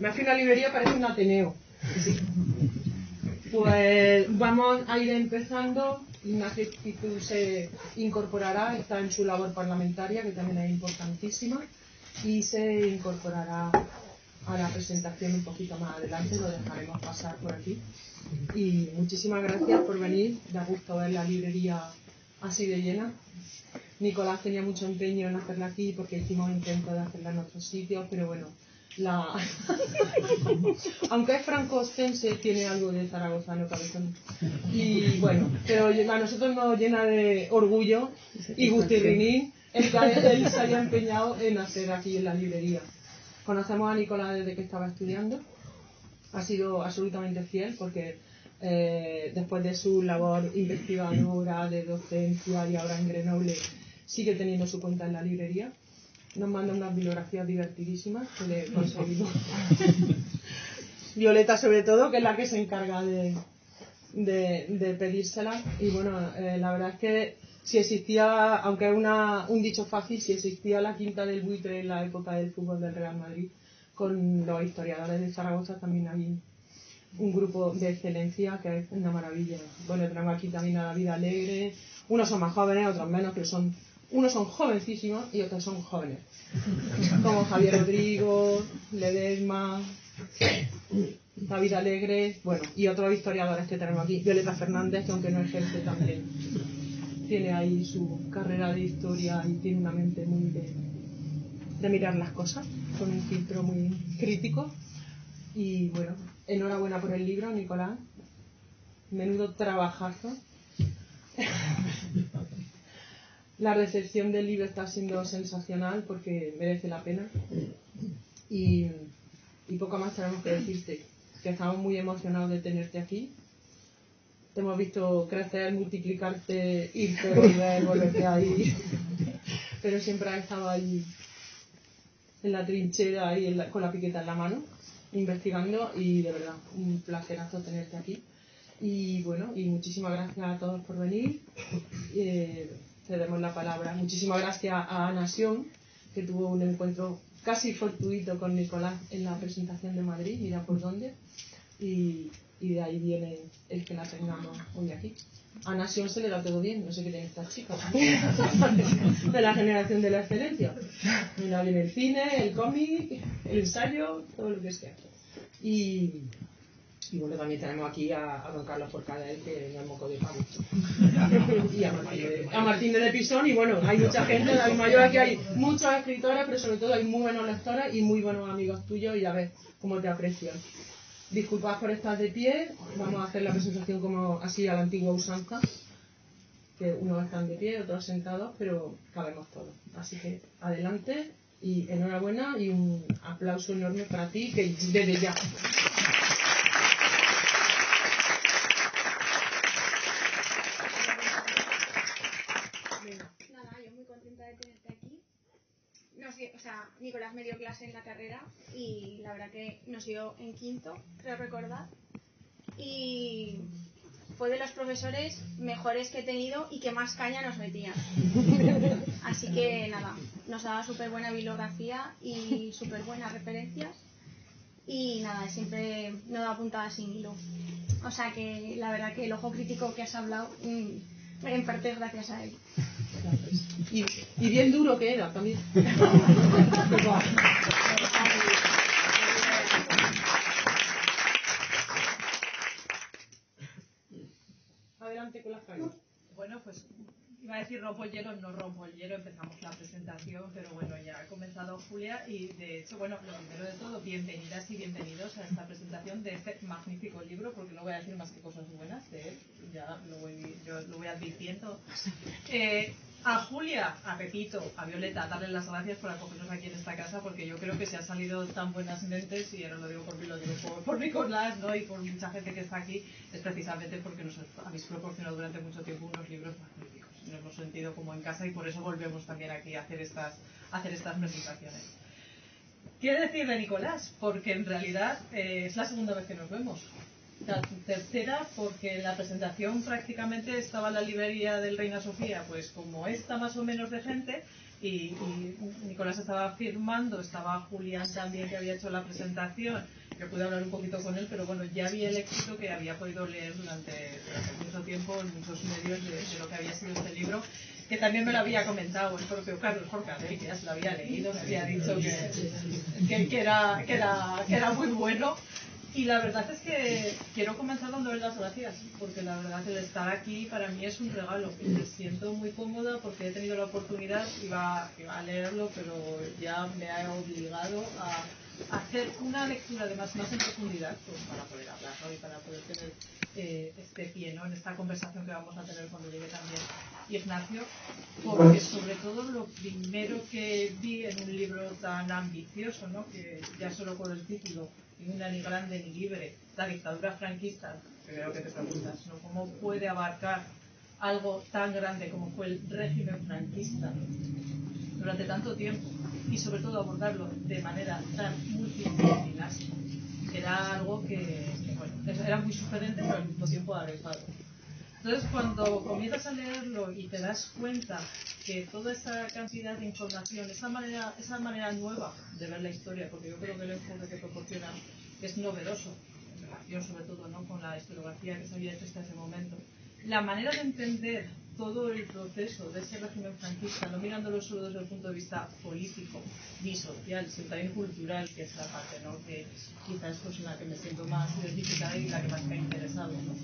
Más que una librería parece un Ateneo. Pues vamos a ir empezando. Ignacio Pitu se incorporará, está en su labor parlamentaria, que también es importantísima, y se incorporará a la presentación un poquito más adelante, lo dejaremos pasar por aquí. Y muchísimas gracias por venir, da gusto ver la librería así de llena. Nicolás tenía mucho empeño en hacerla aquí porque hicimos intentos de hacerla en otros sitios, pero bueno, aunque es franco-ostense, tiene algo de zaragozano cabezón. Y bueno, pero a nosotros nos llena de orgullo y gustirrinín el que él se haya empeñado en hacer aquí en la librería. Conocemos a Nicolás desde que estaba estudiando, ha sido absolutamente fiel porque después de su labor investigadora, de docencia y ahora en Grenoble, sigue teniendo su cuenta en la librería. Nos manda unas bibliografías divertidísimas que le conseguimos. Violeta sobre todo, que es la que se encarga de pedírselas. Y bueno, la verdad es que si existía, aunque es un dicho fácil, si existía la Quinta del Buitre en la época del fútbol del Real Madrid, con los historiadores de Zaragoza también hay un grupo de excelencia que es una maravilla. Bueno, tenemos aquí también a David Alegre. Unos son más jóvenes, otros menos, pero unos son jovencísimos y otros son jóvenes. Como Javier Rodrigo, Ledesma, David Alegre, bueno, y otros historiadores que tenemos aquí. Violeta Fernández, que aunque no ejerce, también tiene ahí su carrera de historia y tiene una mente muy de mirar las cosas, con un filtro muy crítico. Y bueno, enhorabuena por el libro, Nicolás. Menudo trabajazo. La recepción del libro está siendo sensacional porque merece la pena. Y poco más tenemos que decirte, que estamos muy emocionados de tenerte aquí. Te hemos visto crecer, multiplicarte, irte, volverte a ir. Pero siempre has estado ahí en la trinchera, ahí con la piqueta en la mano, investigando, y de verdad, un placerazo tenerte aquí. Y bueno, y muchísimas gracias a todos por venir. Cedemos la palabra. Muchísimas gracias a Ana Sion, que tuvo un encuentro casi fortuito con Nicolás en la presentación de Madrid, mira por dónde, y de ahí viene el que la tengamos hoy aquí. A Ana Sion se le da todo bien, no sé qué tiene esta chica, de la generación de la excelencia. Mira, viene el cine, el cómic, el ensayo, todo lo que sea. Y bueno, también tenemos aquí a don Carlos Forcadell, que no es moco de pavo. Y a Martín de Pisón. Y bueno, hay mucha gente, la mayor aquí hay muchos escritores, pero sobre todo hay muy buenos lectores y muy buenos amigos tuyos, y a ver cómo te aprecian. Disculpad por estar de pie, vamos a hacer la presentación como así a la antigua usanza, que unos están de pie, otros sentados, pero cabemos todos. Así que adelante y enhorabuena y un aplauso enorme para ti, que desde ya. Nicolás me dio clase en la carrera y la verdad que nos dio en quinto, creo recordar, y fue de los profesores mejores que he tenido y que más caña nos metían. Así que nada, nos daba súper buena bibliografía y súper buenas referencias, y nada, siempre no daba puntada sin hilo. O sea que la verdad que el ojo crítico que has hablado, en parte es gracias a él. Y bien duro que era también. Adelante con las calles. Bueno, pues iba a decir rompo el hielo, no rompo el hielo, empezamos la presentación, pero bueno, ya ha comenzado Julia y de hecho, bueno, lo primero de todo, bienvenidas y bienvenidos a esta presentación de este magnífico libro, porque no voy a decir más que cosas buenas de él, ya yo lo voy advirtiendo. A Julia, a Pepito, a Violeta, darles las gracias por acogernos aquí en esta casa, porque yo creo que se han salido tan buenas mentes, y ahora lo digo por mí, lo digo por Nicolás, ¿no? Y por mucha gente que está aquí, es precisamente porque nos habéis proporcionado durante mucho tiempo unos libros magníficos. Nos hemos sentido como en casa y por eso volvemos también aquí a hacer estas presentaciones. ¿Qué decir de Nicolás? Porque en realidad es la segunda vez que nos vemos. La tercera, porque en la presentación prácticamente estaba la librería del Reina Sofía, pues como esta más o menos de gente, y Nicolás estaba firmando, estaba Julián también que había hecho la presentación. Yo pude hablar un poquito con él, pero bueno, ya vi el éxito que había podido leer durante mucho tiempo en muchos medios de lo que había sido este libro, que también me lo había comentado el propio Carlos Forcadell, que ya se lo había leído, me había dicho que era muy bueno. Y la verdad es que quiero comenzar dándole las gracias, porque la verdad que el estar aquí para mí es un regalo. Y me siento muy cómoda porque he tenido la oportunidad, iba a leerlo, pero ya me ha obligado a hacer una lectura además más en profundidad, pues para poder hablar, ¿no? Y para poder tener este pie, ¿no? En esta conversación que vamos a tener cuando llegue también Ignacio, porque sobre todo lo primero que vi en un libro tan ambicioso, ¿no? Que ya solo por el título, ni una ni grande ni libre, la dictadura franquista, primero que te preguntas, ¿no? ¿Cómo puede abarcar algo tan grande como fue el régimen franquista durante tanto tiempo y sobre todo abordarlo de manera tan multidisciplinar? Era algo que bueno, era muy sugerente pero al mismo tiempo adecuado. Entonces cuando comienzas a leerlo y te das cuenta que toda esa cantidad de información, esa manera nueva de ver la historia, porque yo creo que el enfoque que proporciona es novedoso, en relación sobre todo, ¿no?, con la historiografía que se había hecho hasta ese momento, la manera de entender todo el proceso de ese régimen franquista, no mirándolo solo desde el punto de vista político ni social, sino también cultural, que es la parte, ¿no?, que quizás es en la que me siento más identificada y la que más me ha interesado, ¿no?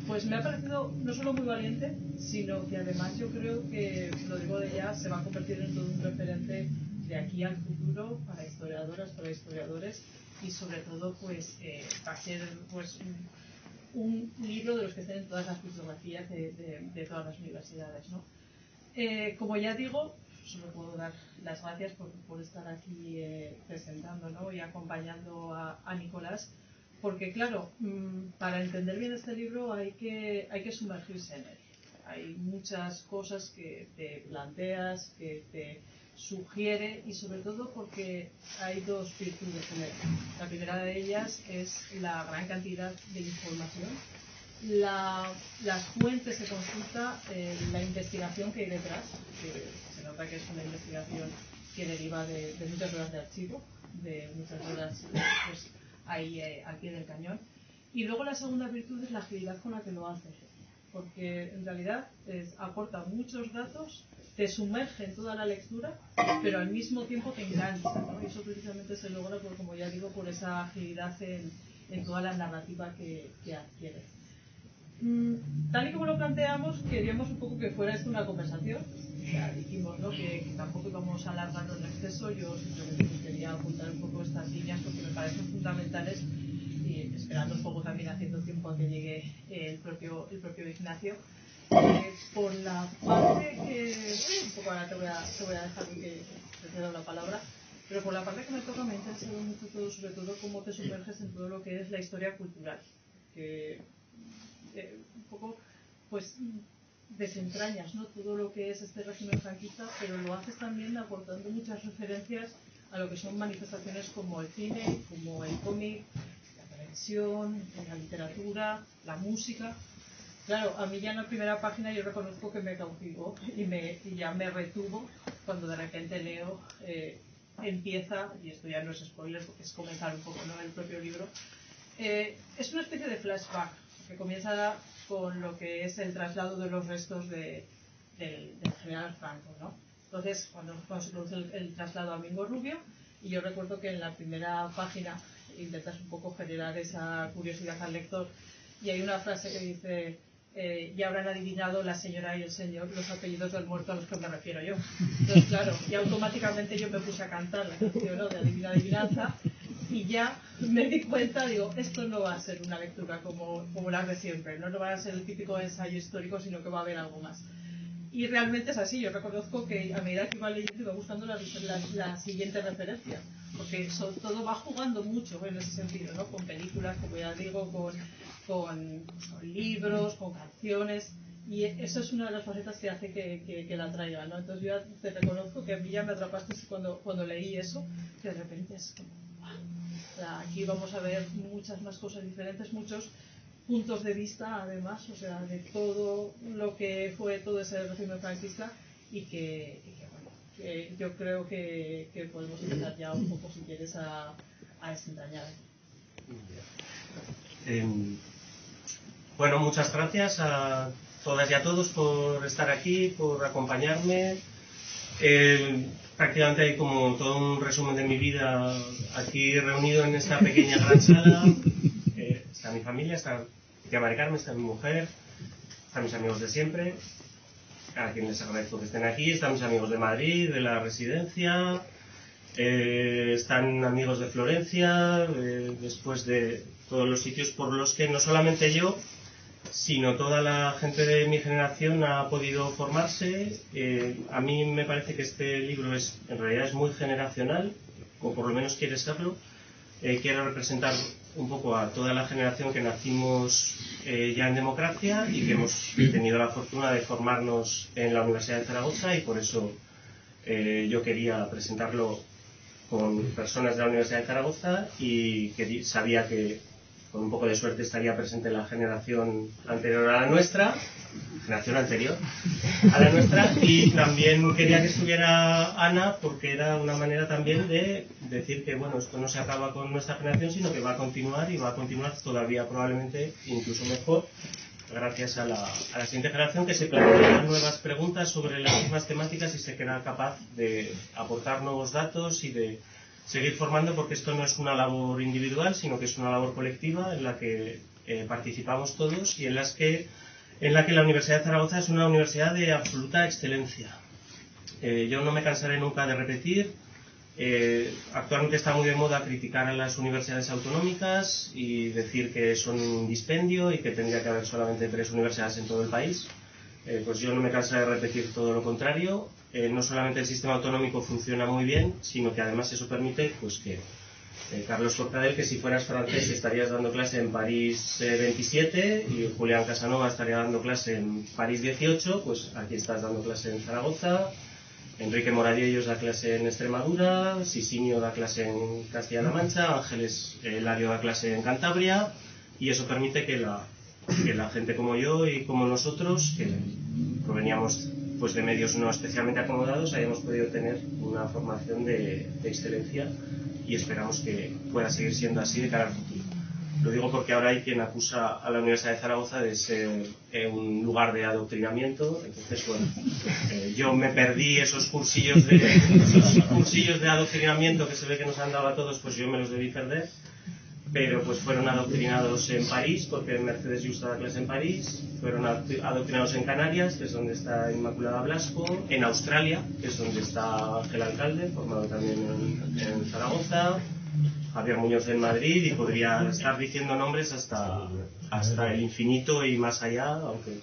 Pues me ha parecido no solo muy valiente, sino que además yo creo que, lo digo de ya, se va a convertir en todo un referente de aquí al futuro para historiadoras, para historiadores, y sobre todo pues va a ser pues un libro de los que estén en todas las bibliografías de todas las universidades, ¿no? Como ya digo, solo puedo dar las gracias por estar aquí presentando, ¿no?, y acompañando a Nicolás, porque claro, para entender bien este libro hay que sumergirse en él. Hay muchas cosas que te planteas, que te sugiere, y sobre todo porque hay dos virtudes en él. La primera de ellas es la gran cantidad de información, las fuentes que consulta, la investigación que hay detrás, que se nota que es una investigación que deriva de muchas horas de archivo, de muchas horas pues, ahí al pie del cañón. Y luego la segunda virtud es la agilidad con la que lo hace, porque en realidad aporta muchos datos, te sumerge en toda la lectura, pero al mismo tiempo te engancha, ¿no? Y eso precisamente se logra, por, como ya digo, por esa agilidad en toda la narrativa que adquiere. Tal y como lo planteamos, queríamos un poco que fuera esto una conversación. Ya dijimos, ¿no?, que tampoco íbamos a alargarlo en exceso. Yo simplemente quería apuntar un poco estas líneas porque me parecen fundamentales, y esperando un poco también, haciendo tiempo a que llegue el propio Ignacio. Por la parte que un poco ahora te voy a dejar que te doy la palabra, pero por la parte que me toca me ha interesado mucho todo, sobre todo cómo te sumerges en todo lo que es la historia cultural, que un poco pues desentrañas, ¿no?, todo lo que es este régimen franquista, pero lo haces también aportando muchas referencias a lo que son manifestaciones como el cine, como el cómic, la televisión, la literatura, la música. Claro, a mí ya en la primera página yo reconozco que me cautivó y ya me retuvo cuando de repente leo, empieza, y esto ya no es spoiler porque es comenzar un poco, ¿no?, el propio libro, es una especie de flashback que comienza con lo que es el traslado de los restos del general Franco, ¿no? Entonces, cuando se produce el traslado a Mingo Rubio, y yo recuerdo que en la primera página intentas un poco generar esa curiosidad al lector, y hay una frase que dice: ya habrán adivinado la señora y el señor los apellidos del muerto a los que me refiero yo. Entonces, claro, y automáticamente yo me puse a cantar la canción, ¿no?, de Adivina Adivinanza, y ya me di cuenta, digo, esto no va a ser una lectura como las de siempre, no va a ser el típico ensayo histórico, sino que va a haber algo más. Y realmente es así. Yo reconozco que a medida que iba leyendo iba buscando la siguiente referencia, porque todo va jugando mucho en ese sentido, ¿no?, con películas, como ya digo, con libros, con canciones, y eso es una de las facetas que hace que la traiga, ¿no? Entonces yo te reconozco que a mí ya me atrapaste cuando leí eso, que de repente es como, ¡wow! O sea, aquí vamos a ver muchas más cosas diferentes, muchos puntos de vista además, o sea, de todo lo que fue todo ese régimen franquista, y que bueno, yo creo que podemos empezar ya un poco, si quieres, a desentrañar. Bueno, muchas gracias a todas y a todos por estar aquí, por acompañarme. Prácticamente hay como todo un resumen de mi vida aquí reunido en esta pequeña gran sala. Está mi familia, está mi tía Mari Carmen, está mi mujer, están mis amigos de siempre, a quienes les agradezco que estén aquí, están mis amigos de Madrid, de la residencia, están amigos de Florencia, después de todos los sitios por los que no solamente yo, sino toda la gente de mi generación ha podido formarse. A mí me parece que este libro en realidad es muy generacional, o por lo menos quiere serlo. Quiero representar un poco a toda la generación que nacimos ya en democracia y que hemos tenido la fortuna de formarnos en la Universidad de Zaragoza, y por eso yo quería presentarlo con personas de la Universidad de Zaragoza, y que sabía que con un poco de suerte estaría presente la generación anterior a la nuestra, y también quería que estuviera Ana, porque era una manera también de decir que bueno, esto no se acaba con nuestra generación, sino que va a continuar, y va a continuar todavía probablemente incluso mejor, gracias a la siguiente generación, que se plantea nuevas preguntas sobre las mismas temáticas y se queda capaz de aportar nuevos datos y de seguir formando, porque esto no es una labor individual, sino que es una labor colectiva en la que participamos todos, y en la que la Universidad de Zaragoza es una universidad de absoluta excelencia. Yo no me cansaré nunca de repetir, actualmente está muy de moda criticar a las universidades autonómicas y decir que son un dispendio y que tendría que haber solamente 3 universidades en todo el país. Pues yo no me cansaré de repetir todo lo contrario. No solamente el sistema autonómico funciona muy bien, sino que además eso permite pues que Carlos Forcadell, que si fueras francés estarías dando clase en París 27, y Julián Casanova estaría dando clase en París 18, pues aquí estás dando clase en Zaragoza. Enrique Moradiellos da clase en Extremadura, Sisinio da clase en Castilla-La Mancha, Ángeles Lario da clase en Cantabria, y eso permite que la gente como yo y como nosotros, que proveníamos pues de medios no especialmente acomodados, hayamos podido tener una formación de excelencia, y esperamos que pueda seguir siendo así de cara al futuro. Lo digo porque ahora hay quien acusa a la Universidad de Zaragoza de ser un lugar de adoctrinamiento. Entonces, bueno, yo me perdí esos cursillos de adoctrinamiento que se ve que nos han dado a todos, pues yo me los debí perder. Pero pues fueron adoctrinados en París, porque Mercedes Justa da clase en París, fueron adoctrinados en Canarias, que es donde está Inmaculada Blasco, en Australia, que es donde está Ángel Alcalde, formado también en Zaragoza, Javier Muñoz en Madrid, y podría estar diciendo nombres hasta el infinito y más allá, aunque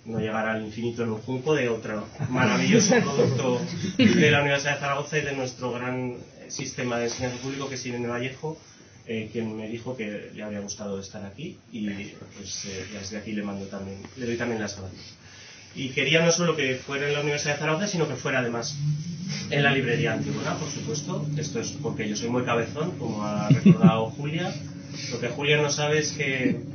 no llegará al infinito en un junco, de otro maravilloso producto de la Universidad de Zaragoza y de nuestro gran sistema de enseñanza público, que es Irene Vallejo, quien me dijo que le había gustado estar aquí, y pues desde aquí le doy también las gracias. Y quería no solo que fuera en la Universidad de Zaragoza, sino que fuera además en la librería Antígona, por supuesto. Esto es porque yo soy muy cabezón, como ha recordado Julia. Lo que Julia no sabe es que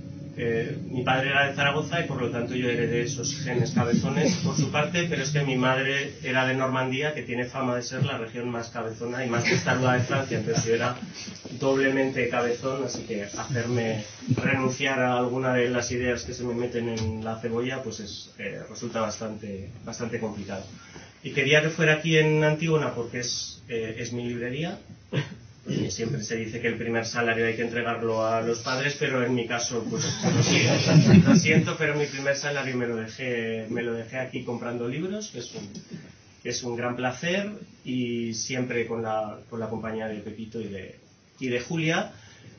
mi padre era de Zaragoza, y por lo tanto yo heredé esos genes cabezones por su parte, pero es que mi madre era de Normandía, que tiene fama de ser la región más cabezona y más testaruda de Francia. Entonces yo era doblemente cabezón, así que hacerme renunciar a alguna de las ideas que se me meten en la cebolla pues resulta bastante complicado. Y quería que fuera aquí en Antígona porque es mi librería. Siempre se dice que el primer salario hay que entregarlo a los padres, pero en mi caso, pues lo siento, pero mi primer salario me lo dejé aquí comprando libros, que es un gran placer, y siempre con la compañía de Pepito y de Julia,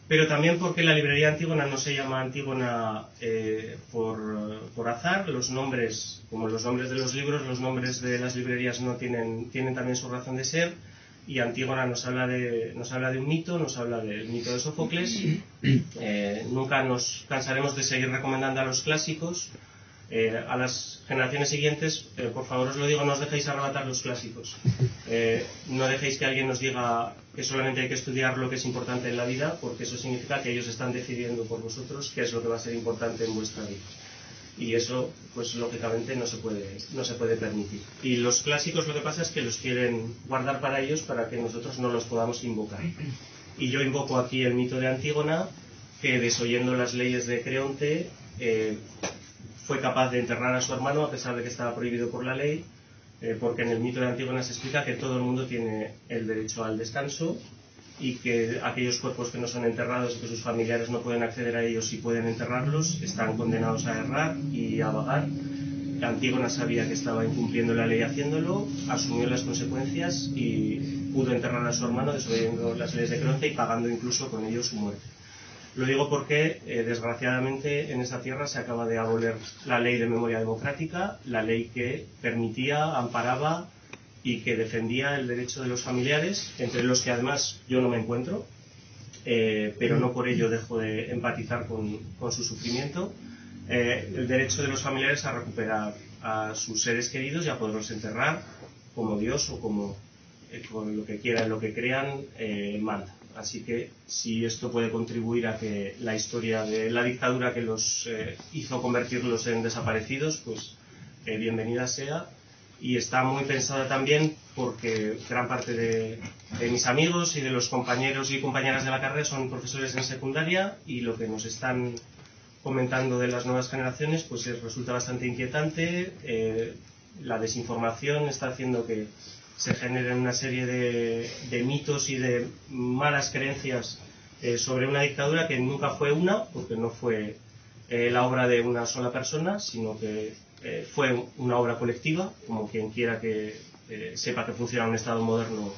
pero también porque la librería Antígona no se llama Antígona por azar. Los nombres, como los nombres de los libros, los nombres de las librerías no tienen también su razón de ser. Y Antígona nos habla de un mito, nos habla del mito de Sófocles. Nunca nos cansaremos de seguir recomendando a los clásicos. A las generaciones siguientes, por favor os lo digo, no os dejéis arrebatar los clásicos. No dejéis que alguien nos diga que solamente hay que estudiar lo que es importante en la vida, porque eso significa que ellos están decidiendo por vosotros qué es lo que va a ser importante en vuestra vida. y eso pues lógicamente no se puede permitir. Y los clásicos lo que pasa es que los quieren guardar para ellos para que nosotros no los podamos invocar. Y yo invoco aquí el mito de Antígona, que desoyendo las leyes de Creonte fue capaz de enterrar a su hermano a pesar de que estaba prohibido por la ley, porque en el mito de Antígona se explica que todo el mundo tiene el derecho al descanso y que aquellos cuerpos que no son enterrados y que sus familiares no pueden acceder a ellos y pueden enterrarlos están condenados a errar y a vagar. Antígona sabía que estaba incumpliendo la ley haciéndolo, asumió las consecuencias y pudo enterrar a su hermano desoyendo las leyes de Creonte y pagando incluso con ello su muerte. Lo digo porque, desgraciadamente, en esta tierra se acaba de abolir la ley de memoria democrática, la ley que permitía, amparaba y que defendía el derecho de los familiares, entre los que además yo no me encuentro, pero no por ello dejo de empatizar con su sufrimiento, el derecho de los familiares a recuperar a sus seres queridos y a poderlos enterrar como Dios o como con lo que quieran, lo que crean, manda. Así que si esto puede contribuir a que la historia de la dictadura que los hizo convertirlos en desaparecidos, pues bienvenida sea. Y está muy pensada también porque gran parte de mis amigos y de los compañeros y compañeras de la carrera son profesores en secundaria, y lo que nos están comentando de las nuevas generaciones pues resulta bastante inquietante. La desinformación está haciendo que se generen una serie de mitos y de malas creencias sobre una dictadura que nunca fue una, porque no fue la obra de una sola persona, sino que fue una obra colectiva, como quien quiera que sepa que funciona un Estado moderno,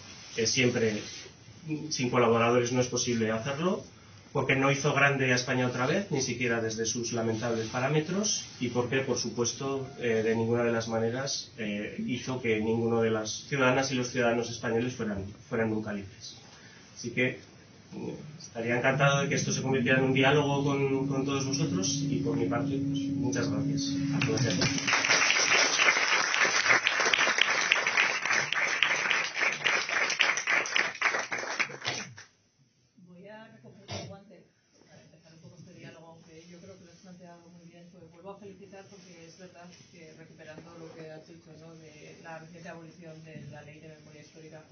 siempre sin colaboradores no es posible hacerlo, porque no hizo grande a España otra vez, ni siquiera desde sus lamentables parámetros, y porque, por supuesto, de ninguna de las maneras hizo que ninguno de las ciudadanas y los ciudadanos españoles fueran nunca libres. Así que estaría encantado de que esto se convirtiera en un diálogo con todos vosotros, y por mi parte, pues, muchas gracias a todos y a todas. Vuelvo a felicitar porque es verdad que, recuperando lo que has dicho, ¿no?, de la reciente abolición de la ley de memoria histórica,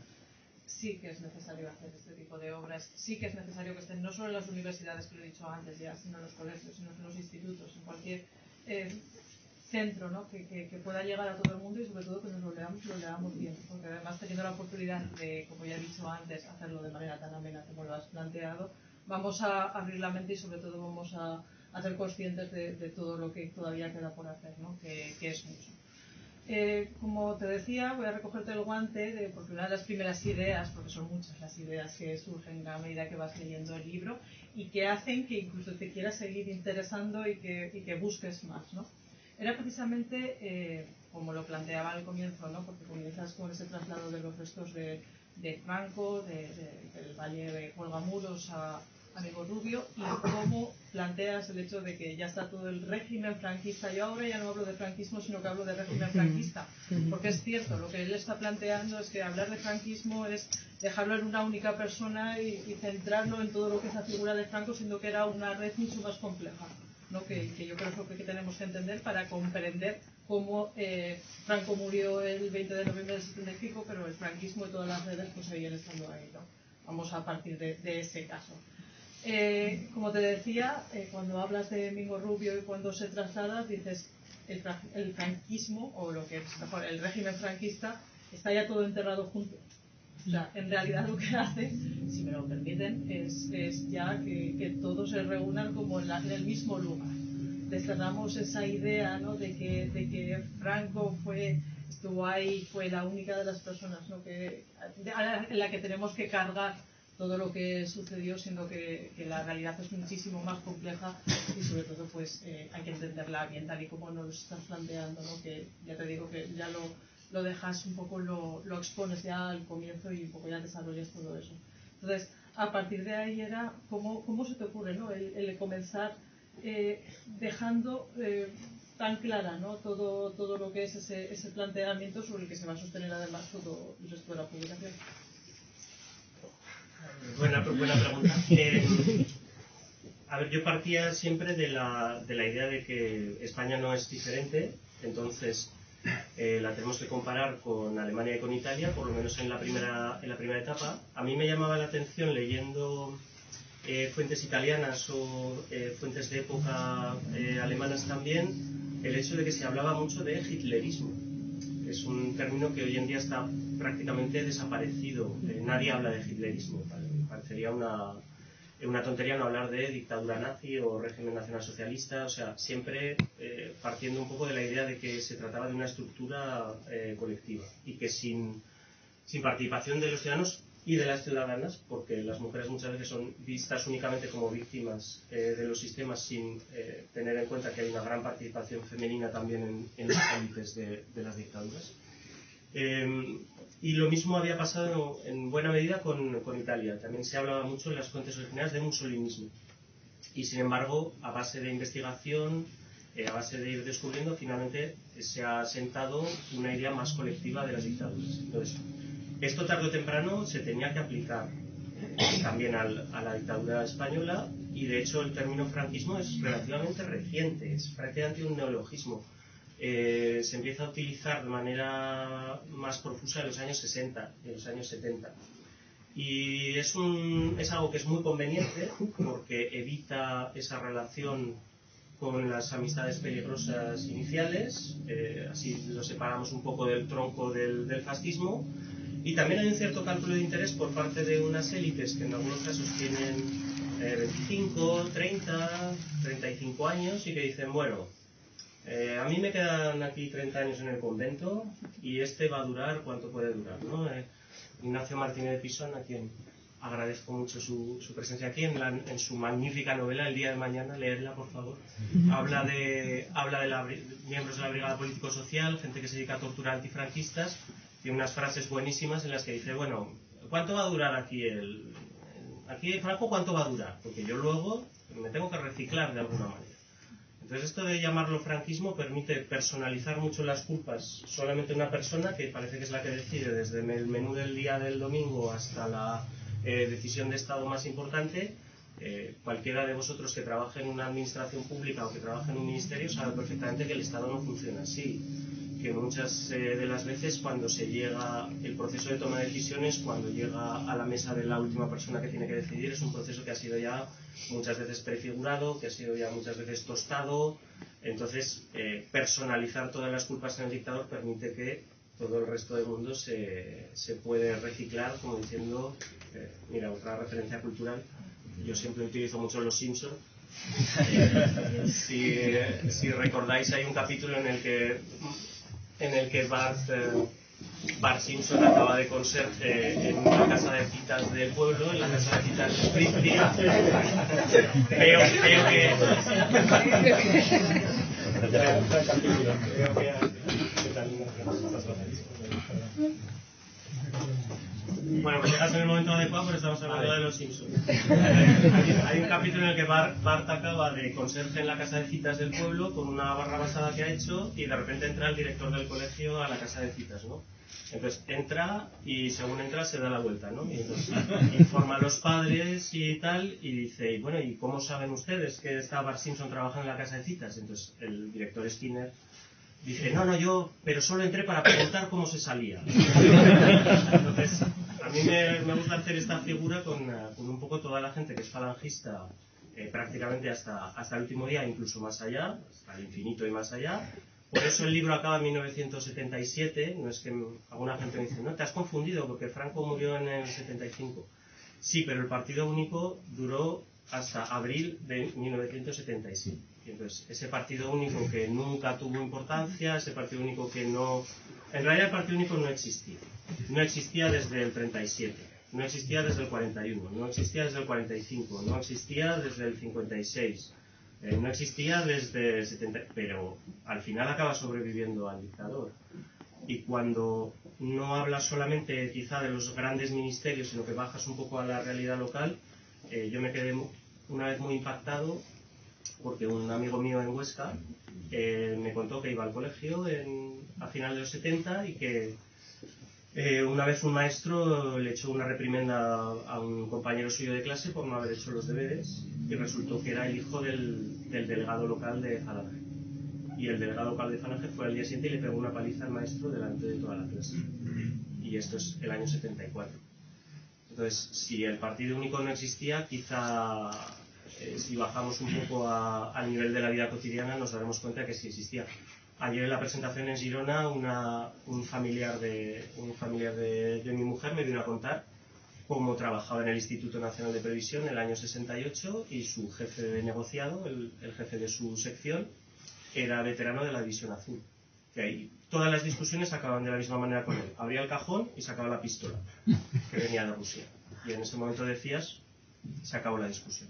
sí que es necesario hacer este tipo de obras, sí que es necesario que estén no solo en las universidades, que lo he dicho antes ya, sino en los colegios, sino en los institutos, en cualquier centro, ¿no?, que pueda llegar a todo el mundo, y sobre todo que nos lo leamos bien, porque además, teniendo la oportunidad de, como ya he dicho antes, hacerlo de manera tan amena como lo has planteado, vamos a abrir la mente y sobre todo vamos a ser conscientes de todo lo que todavía queda por hacer, ¿no?, que es mucho. Como te decía, voy a recogerte el guante porque una de las primeras ideas, porque son muchas las ideas que surgen a medida que vas leyendo el libro y que hacen que incluso te quieras seguir interesando y que busques más, ¿no? Era precisamente, como lo planteaba al comienzo, ¿no?, porque comienzas con ese traslado de los restos de Franco, del Valle de Cuelgamuros a Amigo Rubio, y cómo planteas el hecho de que ya está todo el régimen franquista. Yo ahora ya no hablo de franquismo, sino que hablo de régimen franquista, porque es cierto, lo que él está planteando es que hablar de franquismo es dejarlo en una única persona y centrarlo en todo lo que es la figura de Franco, siendo que era una red mucho más compleja, ¿no?, que yo creo que tenemos que entender para comprender cómo Franco murió el 20 de noviembre del 75, pero el franquismo y todas las redes pues seguían estando ahí, ¿no? Vamos a partir de ese caso. Como te decía, cuando hablas de Mingo Rubio y cuando se traslada, dices el franquismo, o lo que es mejor, el régimen franquista, está ya todo enterrado junto. O sea, en realidad lo que hace, si me lo permiten, es ya que todos se reúnan como en el mismo lugar. Desterramos esa idea, ¿no?, de que Franco estuvo ahí, fue la única de las personas, ¿no?, en la que tenemos que cargar todo lo que sucedió, siendo que la realidad es muchísimo más compleja y sobre todo pues hay que entenderla bien tal y como nos lo estás planteando, ¿no?, que ya te digo que ya lo dejas un poco, lo expones ya al comienzo y un poco ya desarrollas todo eso. Entonces, a partir de ahí era cómo se te ocurre, ¿no?, el comenzar dejando tan clara, ¿no?, todo lo que es ese planteamiento sobre el que se va a sostener además todo el resto de la publicación. Buena pregunta. A ver, yo partía siempre de la idea de que España no es diferente, entonces la tenemos que comparar con Alemania y con Italia, por lo menos en la primera etapa. A mí me llamaba la atención leyendo fuentes italianas o fuentes de época alemanas también, el hecho de que se hablaba mucho de hitlerismo. Es un término que hoy en día está prácticamente desaparecido. Nadie habla de hitlerismo. Parecería una tontería no hablar de dictadura nazi o régimen nacionalsocialista, o sea, siempre partiendo un poco de la idea de que se trataba de una estructura colectiva y que sin participación de los ciudadanos y de las ciudadanas, porque las mujeres muchas veces son vistas únicamente como víctimas de los sistemas sin tener en cuenta que hay una gran participación femenina también en las élites de las dictaduras. Y lo mismo había pasado en buena medida con Italia. También se hablaba mucho en las fuentes originales de mussolinismo. Y sin embargo, a base de investigación, a base de ir descubriendo, finalmente se ha sentado una idea más colectiva de las dictaduras. Entonces, esto tarde o temprano se tenía que aplicar también a la dictadura española, y de hecho el término franquismo es relativamente reciente, es prácticamente un neologismo. Se empieza a utilizar de manera más profusa en los años 60, en los años 70. Y es algo que es muy conveniente porque evita esa relación con las amistades peligrosas iniciales, así lo separamos un poco del tronco del fascismo. Y también hay un cierto cálculo de interés por parte de unas élites que en algunos casos tienen 25, 30, 35 años y que dicen, bueno, a mí me quedan aquí 30 años en el convento y este va a durar cuánto puede durar, ¿no? Ignacio Martínez de Pisón, a quien agradezco mucho su presencia aquí, en su magnífica novela El día de mañana, leedla por favor. Habla de miembros de la Brigada Político-Social, gente que se dedica a torturar antifranquistas. Tiene unas frases buenísimas en las que dice, bueno, ¿cuánto va a durar aquí Franco, cuánto va a durar? Porque yo luego me tengo que reciclar de alguna manera. Entonces esto de llamarlo franquismo permite personalizar mucho las culpas solamente una persona, que parece que es la que decide desde el menú del día del domingo hasta la decisión de Estado más importante. Cualquiera de vosotros que trabaje en una administración pública o que trabaje en un ministerio sabe perfectamente que el Estado no funciona así, que muchas de las veces cuando se llega el proceso de toma de decisiones, cuando llega a la mesa de la última persona que tiene que decidir, es un proceso que ha sido ya muchas veces prefigurado, que ha sido ya muchas veces tostado. Entonces, personalizar todas las culpas en el dictador permite que todo el resto del mundo se puede reciclar, como diciendo, mira, otra referencia cultural, yo siempre utilizo mucho Los Simpson. Si recordáis, hay un capítulo en el que Bart Simpson acaba de conserje en una casa de citas del pueblo, en la casa de citas de Springfield. Veo que bueno, pues llegas en el momento adecuado, pero estamos hablando de Los Simpsons. Hay un capítulo en el que Bart acaba de conserje en la casa de citas del pueblo con una barra basada que ha hecho, y de repente entra el director del colegio a la casa de citas, ¿no? Entonces entra y según entra se da la vuelta, ¿no? Y entonces informa a los padres y tal, y dice, bueno, ¿y cómo saben ustedes que está Bart Simpson trabajando en la casa de citas? Entonces el director Skinner dice, no, yo, pero solo entré para preguntar cómo se salía. Entonces, a mí me gusta hacer esta figura con un poco toda la gente que es falangista, prácticamente hasta el último día, incluso más allá, hasta el infinito y más allá. Por eso el libro acaba en 1977, no es que alguna gente me dice, no, te has confundido porque Franco murió en el 75. Sí, pero el partido único duró hasta abril de 1977. Y entonces, ese partido único que nunca tuvo importancia, ese partido único que no... En realidad el partido único no existía. No existía desde el 37, no existía desde el 41, no existía desde el 45, no existía desde el 56, no existía desde el 70, pero al final acaba sobreviviendo al dictador. Y cuando no hablas solamente quizá de los grandes ministerios, sino que bajas un poco a la realidad local, yo me quedé una vez muy impactado porque un amigo mío en Huesca me contó que iba al colegio a final de los 70 y que Una vez un maestro le echó una reprimenda a un compañero suyo de clase por no haber hecho los deberes y resultó que era el hijo del delegado local de Falange. Y el delegado local de Falange fue al día siguiente y le pegó una paliza al maestro delante de toda la clase. Y esto es el año 74. Entonces, si el partido único no existía, quizá si bajamos un poco al nivel de la vida cotidiana nos daremos cuenta que sí existía. Ayer en la presentación en Girona, un familiar de mi mujer me vino a contar cómo trabajaba en el Instituto Nacional de Previsión en el año 68 y su jefe de negociado, el jefe de su sección, era veterano de la División Azul. Que ahí todas las discusiones acababan de la misma manera con él. Abría el cajón y sacaba la pistola que venía de Rusia. Y en ese momento decías, se acabó la discusión.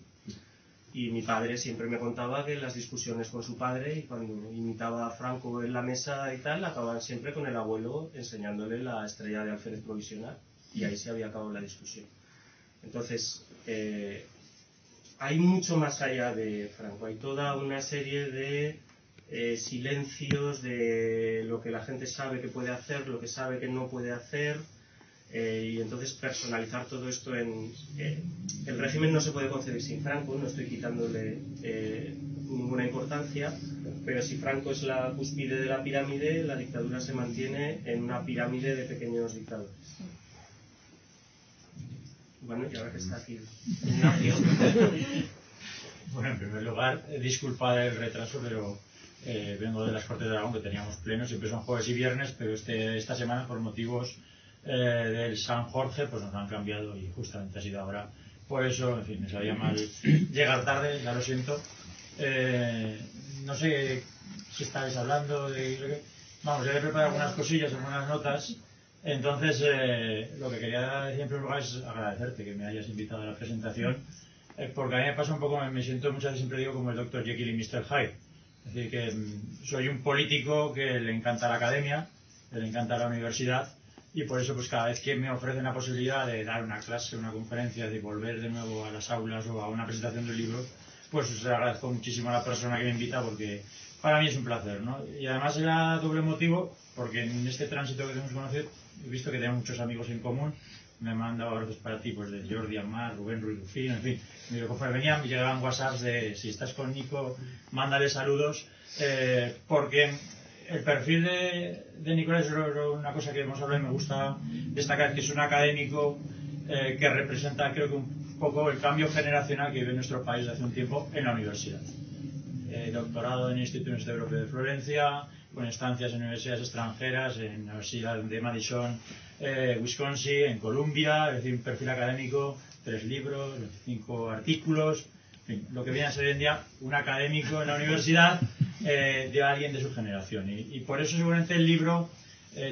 Y mi padre siempre me contaba que las discusiones con su padre, y cuando imitaba a Franco en la mesa y tal, acababan siempre con el abuelo enseñándole la estrella de alférez provisional. Y ahí se había acabado la discusión. Entonces, hay mucho más allá de Franco. Hay toda una serie de silencios de lo que la gente sabe que puede hacer, lo que sabe que no puede hacer, y entonces personalizar todo esto el régimen no se puede concebir sin Franco, no estoy quitándole ninguna importancia, pero si Franco es la cúspide de la pirámide, la dictadura se mantiene en una pirámide de pequeños dictadores. Bueno, y ahora que está aquí Ignacio. Bueno, en primer lugar, disculpad el retraso, pero vengo de las Cortes de Aragón, que teníamos plenos, siempre son jueves y viernes, pero esta semana, por motivos del San Jorge, pues nos han cambiado y justamente ha sido ahora. Por eso, en fin, me sabía mal llegar tarde, ya lo siento. No sé si estáis hablando de... Vamos, ya he preparado algunas cosillas, algunas notas. Entonces, lo que quería decir en primer lugar es agradecerte que me hayas invitado a la presentación, porque a mí me pasa un poco, me siento muchas veces, siempre digo, como el Dr. Jekyll y Mr. Hyde. Es decir, que soy un político que le encanta la academia, que le encanta la universidad, y por eso pues cada vez que me ofrecen la posibilidad de dar una clase, una conferencia, de volver de nuevo a las aulas o a una presentación del libro, pues os agradezco muchísimo a la persona que me invita, porque para mí es un placer, ¿no? Y además era doble motivo, porque en este tránsito que tenemos conocido he visto que tenemos muchos amigos en común. Me han mandado abrazos para ti, pues de Jordi Amar, Rubén Ruiz Rufín, en fin. Conforme venían, me llegaban WhatsApps de si estás con Nico, mándale saludos, porque el perfil de Nicolás es una cosa que hemos hablado y me gusta destacar, que es un académico que representa, creo que un poco el cambio generacional que vive nuestro país hace un tiempo en la universidad. Doctorado en el Instituto Europeo de Florencia, con estancias en universidades extranjeras, en la Universidad de Madison, Wisconsin, en Columbia, es decir, un perfil académico, 3 libros, 25 artículos, en fin, lo que viene a ser hoy en día un académico en la universidad de alguien de su generación. Y por eso seguramente el libro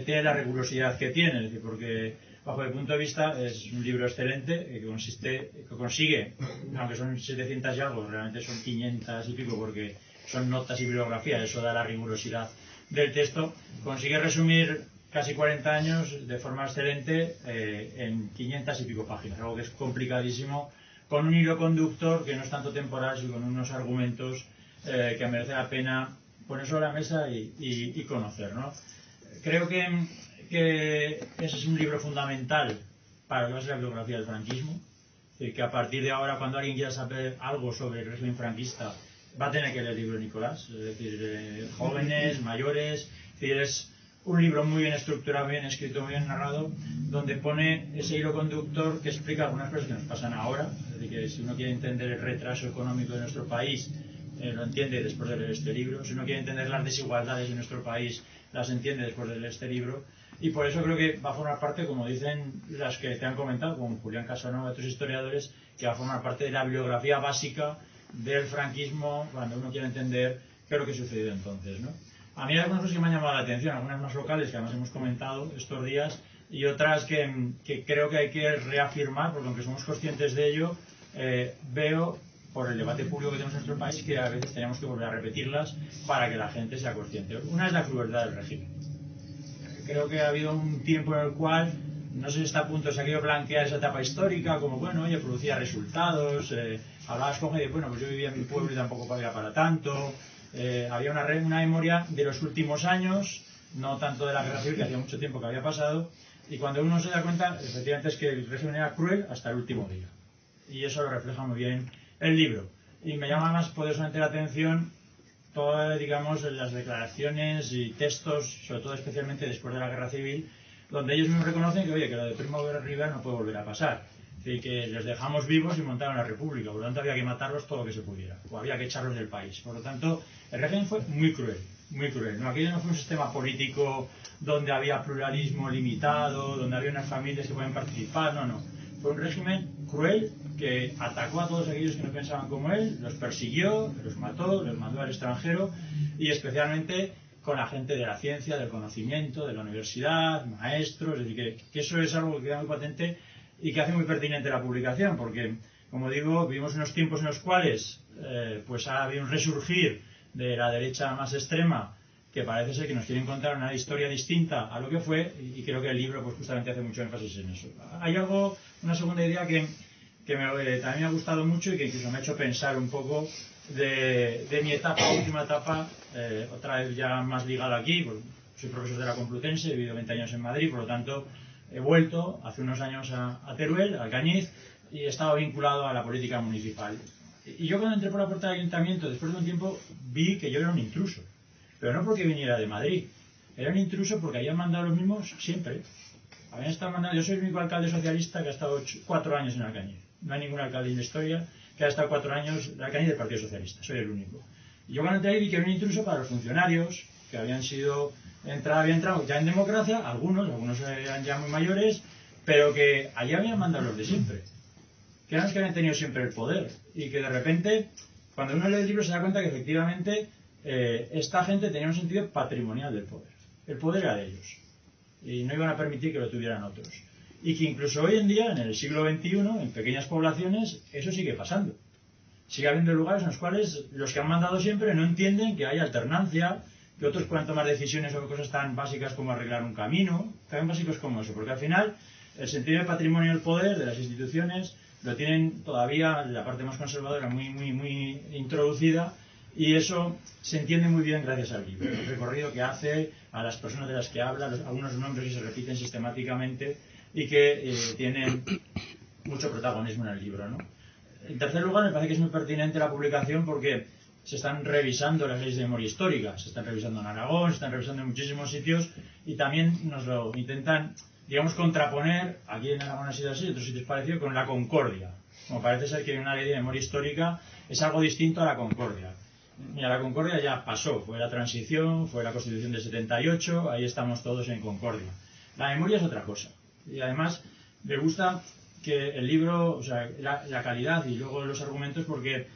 tiene la rigurosidad que tiene, es decir, porque bajo el punto de vista es un libro excelente que consigue, aunque son 700 y algo, realmente son 500 y pico porque son notas y bibliografía, eso da la rigurosidad del texto, consigue resumir casi 40 años de forma excelente en 500 y pico páginas, algo que es complicadísimo, con un hilo conductor que no es tanto temporal, sino con unos argumentos que merece la pena poner sobre la mesa y conocer, ¿no? Creo que ese es un libro fundamental para lo que va a ser la bibliografía del franquismo, que a partir de ahora, cuando alguien quiera saber algo sobre el régimen franquista, va a tener que leer el libro de Nicolás, es decir, jóvenes, mayores, es decir, es un libro muy bien estructurado, bien escrito, muy bien narrado, donde pone ese hilo conductor que explica algunas cosas que nos pasan ahora, es decir, que si uno quiere entender el retraso económico de nuestro país, lo entiende después de leer este libro, si uno quiere entender las desigualdades de nuestro país, las entiende después de leer este libro, y por eso creo que va a formar parte, como dicen las que te han comentado, como Julián Casanova y otros historiadores, que va a formar parte de la bibliografía básica del franquismo cuando uno quiere entender qué es lo que sucedió entonces, ¿no? A mí hay algunas cosas que me han llamado la atención, algunas más locales que además hemos comentado estos días y otras que creo que hay que reafirmar, porque aunque somos conscientes de ello, veo por el debate público que tenemos en nuestro país que a veces tenemos que volver a repetirlas para que la gente sea consciente. Una es la crueldad del régimen. Creo que ha habido un tiempo en el cual no sé si está a punto, se ha querido blanquear esa etapa histórica, como bueno, oye, producía resultados, hablabas con gente, bueno, pues yo vivía en mi pueblo y tampoco había para tanto, había una memoria de los últimos años, no tanto de la guerra civil, que hacía mucho tiempo que había pasado, Y cuando uno se da cuenta, efectivamente, es que el régimen era cruel hasta el último día. Y eso lo refleja muy bien el libro. Y me llama más poderosamente la atención todas, digamos, las declaraciones y textos, sobre todo especialmente después de la Guerra Civil, donde ellos mismos reconocen que, oye, que lo de Primo de Rivera no puede volver a pasar. Es decir, que les dejamos vivos y montaron la República, por lo tanto había que matarlos todo lo que se pudiera, o había que echarlos del país. Por lo tanto, el régimen fue muy cruel, muy cruel. No, aquello no fue un sistema político donde había pluralismo limitado, donde había unas familias que pueden participar, no. Fue un régimen cruel que atacó a todos aquellos que no pensaban como él, los persiguió, los mató, los mandó al extranjero, y especialmente con la gente de la ciencia, del conocimiento, de la universidad, maestros. Es decir, que eso es algo que queda muy patente y que hace muy pertinente la publicación, porque, como digo, vivimos unos tiempos en los cuales pues ha habido un resurgir de la derecha más extrema, que parece ser que nos quieren contar una historia distinta a lo que fue, y creo que el libro pues justamente hace mucho énfasis en eso. Hay algo, una segunda idea que también me ha gustado mucho y que incluso me ha hecho pensar un poco de mi etapa, última etapa, otra vez ya más ligada aquí, pues soy profesor de la Complutense, he vivido 20 años en Madrid, por lo tanto he vuelto hace unos años a Teruel, a Alcañiz, y he estado vinculado a la política municipal. Y yo cuando entré por la puerta del ayuntamiento, después de un tiempo, vi que yo era un intruso. Pero no porque viniera de Madrid, era un intruso porque habían mandado los mismos siempre. Habían estado mandando, yo soy el único alcalde socialista que ha estado 4 años en Alcañiz. No hay ningún alcalde en la historia que haya estado 4 años en Alcañiz del Partido Socialista, soy el único. Y yo cuando entré ahí vi que era un intruso para los funcionarios que habían entrado ya en democracia, algunos eran ya muy mayores, pero que allí habían mandado los de siempre, que eran los que habían tenido siempre el poder, y que de repente, cuando uno lee el libro se da cuenta que efectivamente esta gente tenía un sentido patrimonial del poder. El poder era de ellos y no iban a permitir que lo tuvieran otros, y que incluso hoy en día, en el siglo XXI, en pequeñas poblaciones, eso sigue pasando. Sigue habiendo lugares en los cuales los que han mandado siempre no entienden que hay alternancia, que otros puedan tomar decisiones sobre cosas tan básicas como arreglar un camino, tan básicos como eso, porque al final el sentido de patrimonio del poder, de las instituciones, lo tienen todavía la parte más conservadora muy introducida, y eso se entiende muy bien gracias al libro, el recorrido que hace, a las personas de las que habla, algunos nombres que se repiten sistemáticamente y que tienen mucho protagonismo en el libro, ¿no? En tercer lugar, me parece que es muy pertinente la publicación porque se están revisando las leyes de memoria histórica, se están revisando en Aragón, se están revisando en muchísimos sitios, y también nos lo intentan, digamos, contraponer, aquí en Aragón ha sido así, en otros sitios parecido, con la concordia. Como parece ser que una ley de memoria histórica es algo distinto a la concordia. Mira, la concordia ya pasó, fue la transición, fue la Constitución del 78, ahí estamos todos en concordia. La memoria es otra cosa. Y además me gusta que el libro, o sea, la calidad y luego los argumentos, porque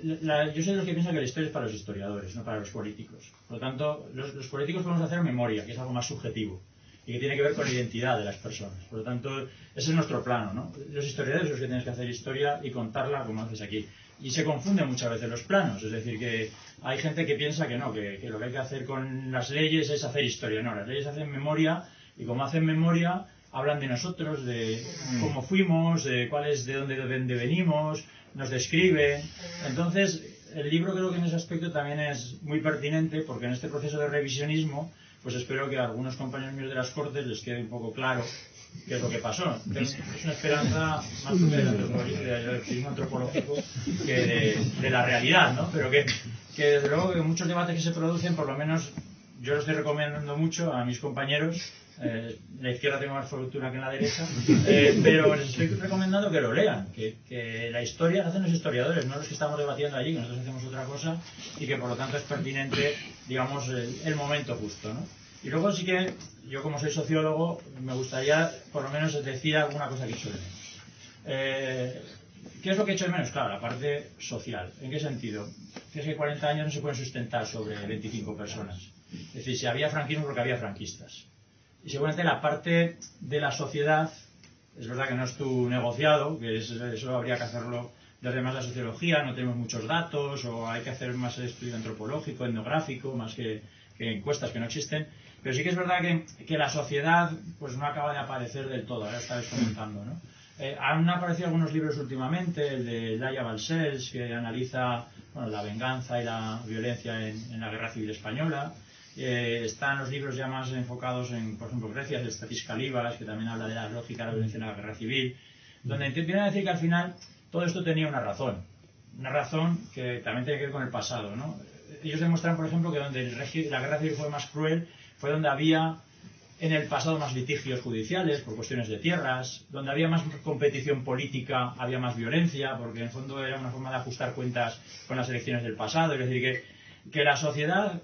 yo soy de los que piensan que la historia es para los historiadores, no para los políticos. Por lo tanto, los políticos podemos hacer memoria, que es algo más subjetivo y que tiene que ver con la identidad de las personas. Por lo tanto, ese es nuestro plano, ¿no? Los historiadores son los que tienen que hacer historia y contarla como haces aquí. Y se confunden muchas veces los planos, es decir, que hay gente que piensa que no, que lo que hay que hacer con las leyes es hacer historia. No, las leyes hacen memoria, y como hacen memoria, hablan de nosotros, de cómo fuimos, de dónde venimos, nos describen. Entonces, el libro creo que en ese aspecto también es muy pertinente, porque en este proceso de revisionismo, pues espero que a algunos compañeros míos de las Cortes les quede un poco claro qué es lo que pasó. Es una esperanza más del revisionismo antropológico que de la realidad, ¿no? Pero que desde luego que muchos debates que se producen, por lo menos yo los estoy recomendando mucho a mis compañeros. La izquierda tengo más fortuna que en la derecha, pero les estoy recomendando que lo lean, que la historia la hacen los historiadores, no los que estamos debatiendo allí, que nosotros hacemos otra cosa, y que por lo tanto es pertinente, digamos, el momento justo, ¿no? Y luego sí que yo, como soy sociólogo, me gustaría por lo menos decir alguna cosa que echo de menos. ¿Qué es lo que echo de menos? Claro, la parte social. ¿En qué sentido? Que es que 40 años no se pueden sustentar sobre 25 personas. Es decir, si había franquismo porque había franquistas. Y seguramente la parte de la sociedad, es verdad que no es tu negociado, que eso habría que hacerlo desde más la sociología, no tenemos muchos datos, o hay que hacer más el estudio antropológico, etnográfico, más que encuestas que no existen, pero sí que es verdad que la sociedad pues no acaba de aparecer del todo, ahora estáis comentando, ¿no? Han aparecido algunos libros últimamente, el de Laia Balcells, que analiza la venganza y la violencia en la Guerra Civil Española, Están los libros ya más enfocados en, por ejemplo, Grecia, el Statis Calibas, que también habla de la lógica de la violencia en la guerra civil, donde viene a decir que al final todo esto tenía una razón que también tiene que ver con el pasado, ¿no? Ellos demuestran, por ejemplo, que donde la guerra civil fue más cruel fue donde había en el pasado más litigios judiciales por cuestiones de tierras, donde había más competición política, había más violencia, porque en el fondo era una forma de ajustar cuentas con las elecciones del pasado. Es decir, que la sociedad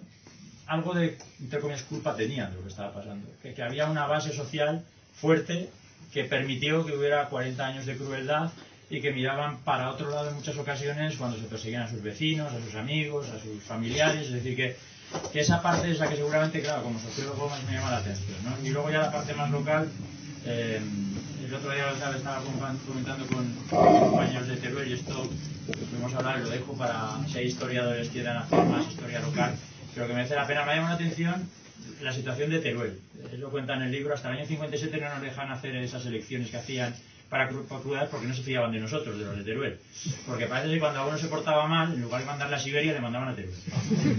algo de, entre comillas, culpa tenía de lo que estaba pasando, que había una base social fuerte que permitió que hubiera 40 años de crueldad y que miraban para otro lado en muchas ocasiones cuando se perseguían a sus vecinos, a sus amigos, a sus familiares. Es decir, que esa parte es la que seguramente, claro, como sociólogo más me llama la atención, ¿no? Y luego ya la parte más local, el otro día estaba comentando con compañeros de Teruel, y esto lo podemos hablar y lo dejo para si hay historiadores que quieran hacer más historia local, pero que merece la pena. Me llama la atención la situación de Teruel. Lo cuenta en el libro. Hasta el año 57 no nos dejan hacer esas elecciones que hacían para crueldad porque no se fiaban de nosotros, de los de Teruel. Porque parece que cuando uno se portaba mal, en lugar de mandarle a Siberia, le mandaban a Teruel.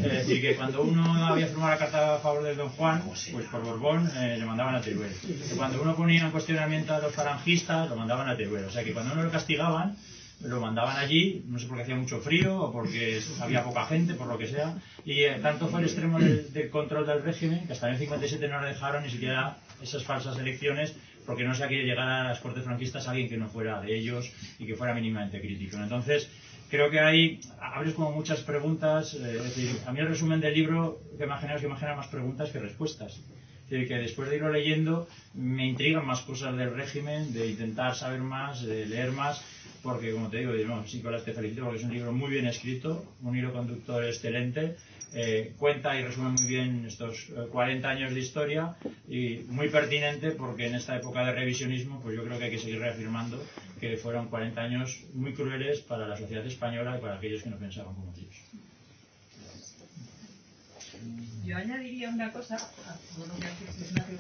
Es decir, que cuando uno había firmado la carta a favor de Don Juan, pues por Borbón le mandaban a Teruel. Y cuando uno ponía en cuestionamiento a los falangistas, lo mandaban a Teruel. O sea que cuando uno lo castigaban, lo mandaban allí, no sé por qué hacía mucho frío o porque había poca gente, por lo que sea. Y tanto fue el extremo del control del régimen que hasta el año 57 no le dejaron ni siquiera esas falsas elecciones, porque no se quería llegar a las cortes franquistas a alguien que no fuera de ellos y que fuera mínimamente crítico. Entonces, creo que ahí abres como muchas preguntas. Es decir, a mí el resumen del libro que me ha generado es que me genera más preguntas que respuestas. Es decir, que después de irlo leyendo me intrigan más cosas del régimen, de intentar saber más, de leer más, porque como te digo, no, Nicolás, te felicito porque es un libro muy bien escrito, un hilo conductor excelente, cuenta y resume muy bien estos 40 años de historia y muy pertinente porque en esta época de revisionismo pues yo creo que hay que seguir reafirmando que fueron 40 años muy crueles para la sociedad española y para aquellos que no pensaban como ellos. Yo añadiría una cosa a todo lo que ha dicho Ignacio,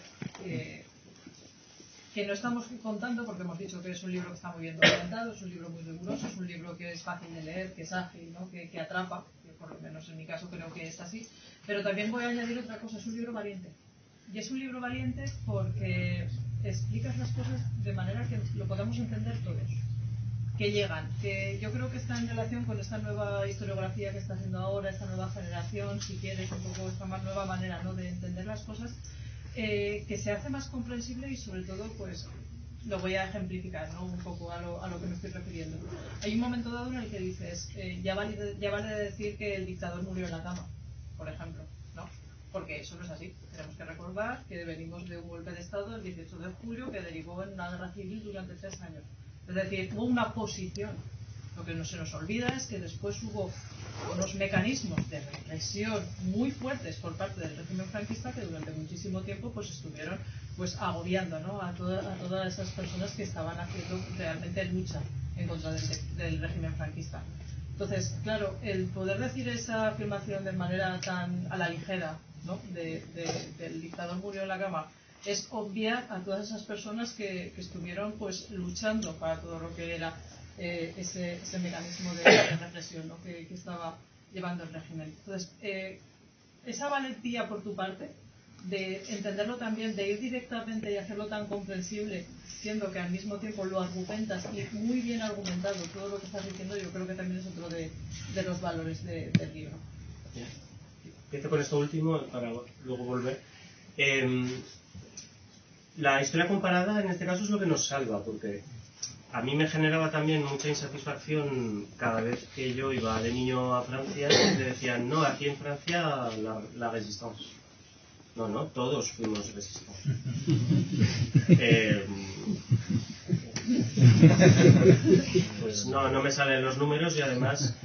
que no estamos contando porque hemos dicho que es un libro que está muy bien documentado, es un libro muy riguroso, es un libro que es fácil de leer, que es ágil, ¿no? que atrapa, que por lo menos en mi caso creo que es así, pero también voy a añadir otra cosa, es un libro valiente. Y es un libro valiente porque explicas las cosas de manera que lo podamos entender todos, que llegan, que yo creo que está en relación con esta nueva historiografía que está haciendo ahora, esta nueva generación, si quieres, un poco esta más nueva manera, ¿no?, de entender las cosas, que se hace más comprensible y sobre todo, pues, lo voy a ejemplificar, ¿no?, un poco a lo que me estoy refiriendo. Hay un momento dado en el que dices, ya vale decir que el dictador murió en la cama, por ejemplo, ¿no? Porque eso no es así. Tenemos que recordar que venimos de un golpe de Estado el 18 de julio que derivó en una guerra civil durante 3 años. Es decir, hubo una posición. Lo que no se nos olvida es que después hubo unos mecanismos de represión muy fuertes por parte del régimen franquista que durante muchísimo tiempo pues estuvieron pues agobiando, ¿no?, a todas esas personas que estaban haciendo realmente lucha en contra del régimen franquista. Entonces, claro, el poder decir esa afirmación de manera tan a la ligera, ¿no?, del dictador murió en la cama, es obviar a todas esas personas que estuvieron pues luchando para todo lo que era ese mecanismo de represión, ¿no?, que estaba llevando el régimen. Entonces, esa valentía por tu parte de entenderlo también, de ir directamente y hacerlo tan comprensible, siendo que al mismo tiempo lo argumentas y muy bien argumentado todo lo que estás diciendo, yo creo que también es otro de los valores del libro. Empiezo con esto último para luego volver. La historia comparada en este caso es lo que nos salva, porque a mí me generaba también mucha insatisfacción cada vez que yo iba de niño a Francia y me decían, no, aquí en Francia la resistance. No, todos fuimos resistance. Pues no me salen los números y además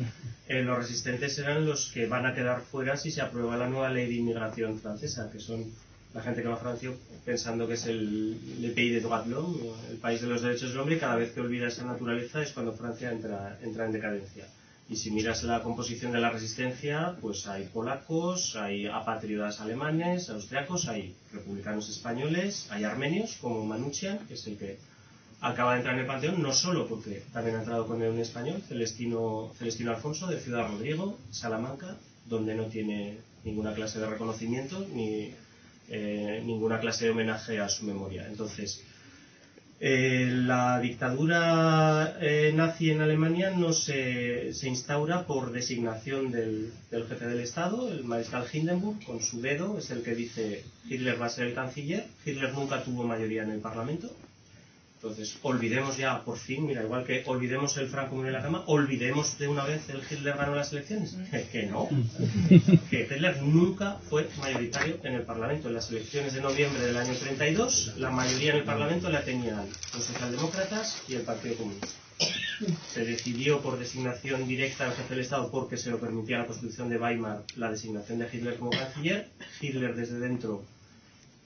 los resistentes eran los que van a quedar fuera si se aprueba la nueva ley de inmigración francesa, que son la gente que va a Francia pensando que es el pays des droits de l'homme, el país de los derechos del hombre, y cada vez que olvida esa naturaleza es cuando Francia entra en decadencia. Y si miras la composición de la resistencia, pues hay polacos, hay apátridas alemanes, austriacos, hay republicanos españoles, hay armenios como Manouchian, que es el que acaba de entrar en el Panteón, no solo porque también ha entrado con él un español, Celestino Alfonso, de Ciudad Rodrigo, Salamanca, donde no tiene ninguna clase de reconocimiento ni ninguna clase de homenaje a su memoria. Entonces, la dictadura nazi en Alemania no se instaura por designación del jefe del Estado, el mariscal Hindenburg, con su dedo, es el que dice Hitler va a ser el canciller. Hitler nunca tuvo mayoría en el Parlamento. Entonces, olvidemos ya, por fin, mira, igual que olvidemos el Franco murió en la cama, olvidemos de una vez el Hitler ganó las elecciones. Que no. Que Hitler nunca fue mayoritario en el Parlamento. En las elecciones de noviembre del año 32, la mayoría en el Parlamento la tenían los socialdemócratas y el Partido Comunista. Se decidió por designación directa al jefe del Estado porque se lo permitía la Constitución de Weimar la designación de Hitler como canciller. Hitler desde dentro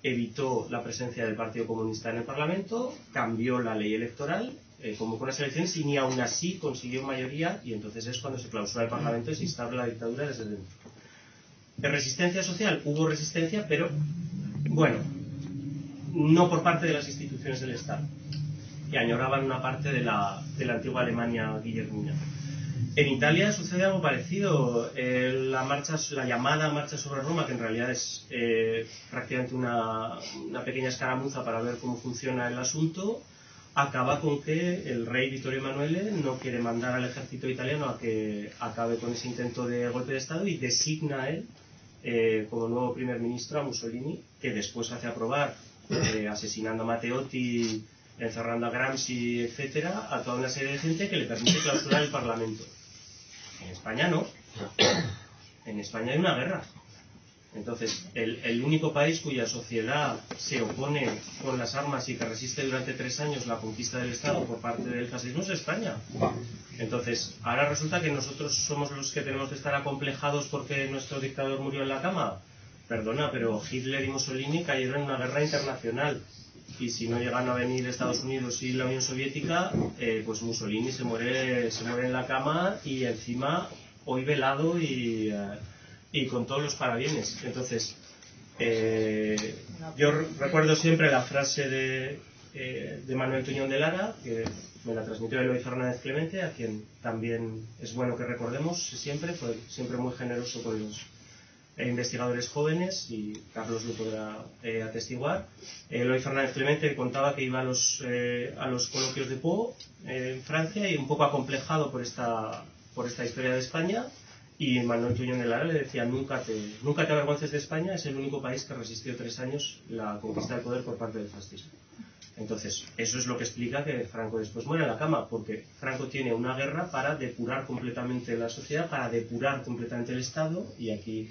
evitó la presencia del Partido Comunista en el Parlamento, cambió la ley electoral, convocó unas elecciones y ni aún así consiguió mayoría, y entonces es cuando se clausura el Parlamento y se instaura la dictadura desde dentro. ¿De resistencia social? Hubo resistencia, pero bueno, no por parte de las instituciones del Estado, que añoraban una parte de la antigua Alemania guillermina. En Italia sucede algo parecido. La llamada marcha sobre Roma, que en realidad es prácticamente una pequeña escaramuza para ver cómo funciona el asunto, acaba con que el rey Vittorio Emanuele no quiere mandar al ejército italiano a que acabe con ese intento de golpe de Estado y designa a él como nuevo primer ministro a Mussolini, que después hace aprobar, asesinando a Matteotti, encerrando a Gramsci, etcétera, a toda una serie de gente que le permite clausurar el Parlamento. En España no. En España hay una guerra. Entonces, el único país cuya sociedad se opone con las armas y que resiste durante 3 años la conquista del Estado por parte del fascismo es España. Entonces, ahora resulta que nosotros somos los que tenemos que estar acomplejados porque nuestro dictador murió en la cama. Perdona, pero Hitler y Mussolini cayeron en una guerra internacional. Y si no llegan a venir Estados Unidos y la Unión Soviética, pues Mussolini se muere en la cama y encima hoy velado y con todos los parabienes. Entonces, yo recuerdo siempre la frase de Manuel Tuñón de Lara, que me la transmitió Eloy Fernández Clemente, a quien también es bueno que recordemos siempre, fue siempre muy generoso con los investigadores jóvenes, y Carlos lo podrá atestiguar. Eloy Fernández Clemente contaba que iba a los coloquios de Pau en Francia y un poco acomplejado por esta historia de España, y Manuel Tuñón de Lara le decía nunca te avergüences de España, es el único país que resistió 3 años la conquista del poder por parte del fascismo. Entonces, eso es lo que explica que Franco después muera en la cama, porque Franco tiene una guerra para depurar completamente la sociedad, para depurar completamente el Estado, y aquí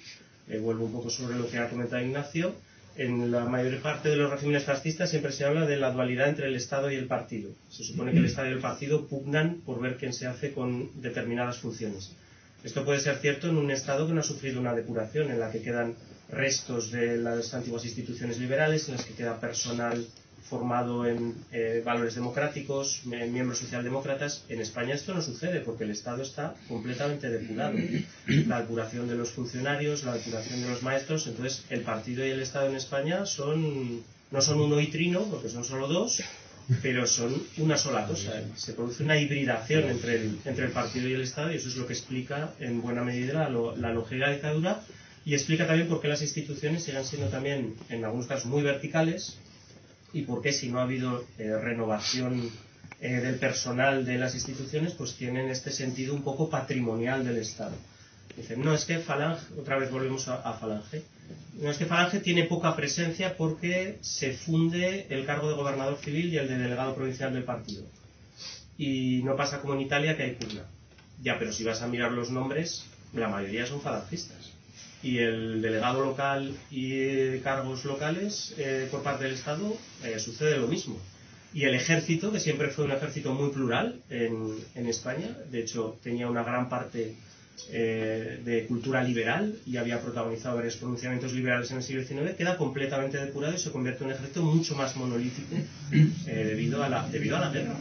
vuelvo un poco sobre lo que ha comentado Ignacio. En la mayor parte de los regímenes fascistas siempre se habla de la dualidad entre el Estado y el partido. Se supone que el Estado y el partido pugnan por ver quién se hace con determinadas funciones. Esto puede ser cierto en un Estado que no ha sufrido una depuración, en la que quedan restos de las antiguas instituciones liberales, en las que queda personal formado en valores democráticos, miembros socialdemócratas. En España esto no sucede porque el Estado está completamente depurado. La depuración de los funcionarios, la depuración de los maestros. Entonces el partido y el Estado en España no son uno y trino, porque son solo 2, pero son una sola cosa. Se produce una hibridación entre el partido y el Estado, y eso es lo que explica en buena medida la lógica de la dictadura, y explica también por qué las instituciones siguen siendo también en algunos casos muy verticales, y por qué, si no ha habido renovación del personal de las instituciones, pues tienen este sentido un poco patrimonial del Estado. Dicen, no, es que Falange, otra vez volvemos a Falange, no, es que Falange tiene poca presencia porque se funde el cargo de gobernador civil y el de delegado provincial del partido. Y no pasa como en Italia, que hay pugna. Ya, pero si vas a mirar los nombres, la mayoría son falangistas. Y el delegado local y cargos locales por parte del Estado sucede lo mismo. Y el ejército, que siempre fue un ejército muy plural en España, de hecho tenía una gran parte de cultura liberal y había protagonizado varios pronunciamientos liberales en el siglo XIX, queda completamente depurado y se convierte en un ejército mucho más monolítico debido a la guerra.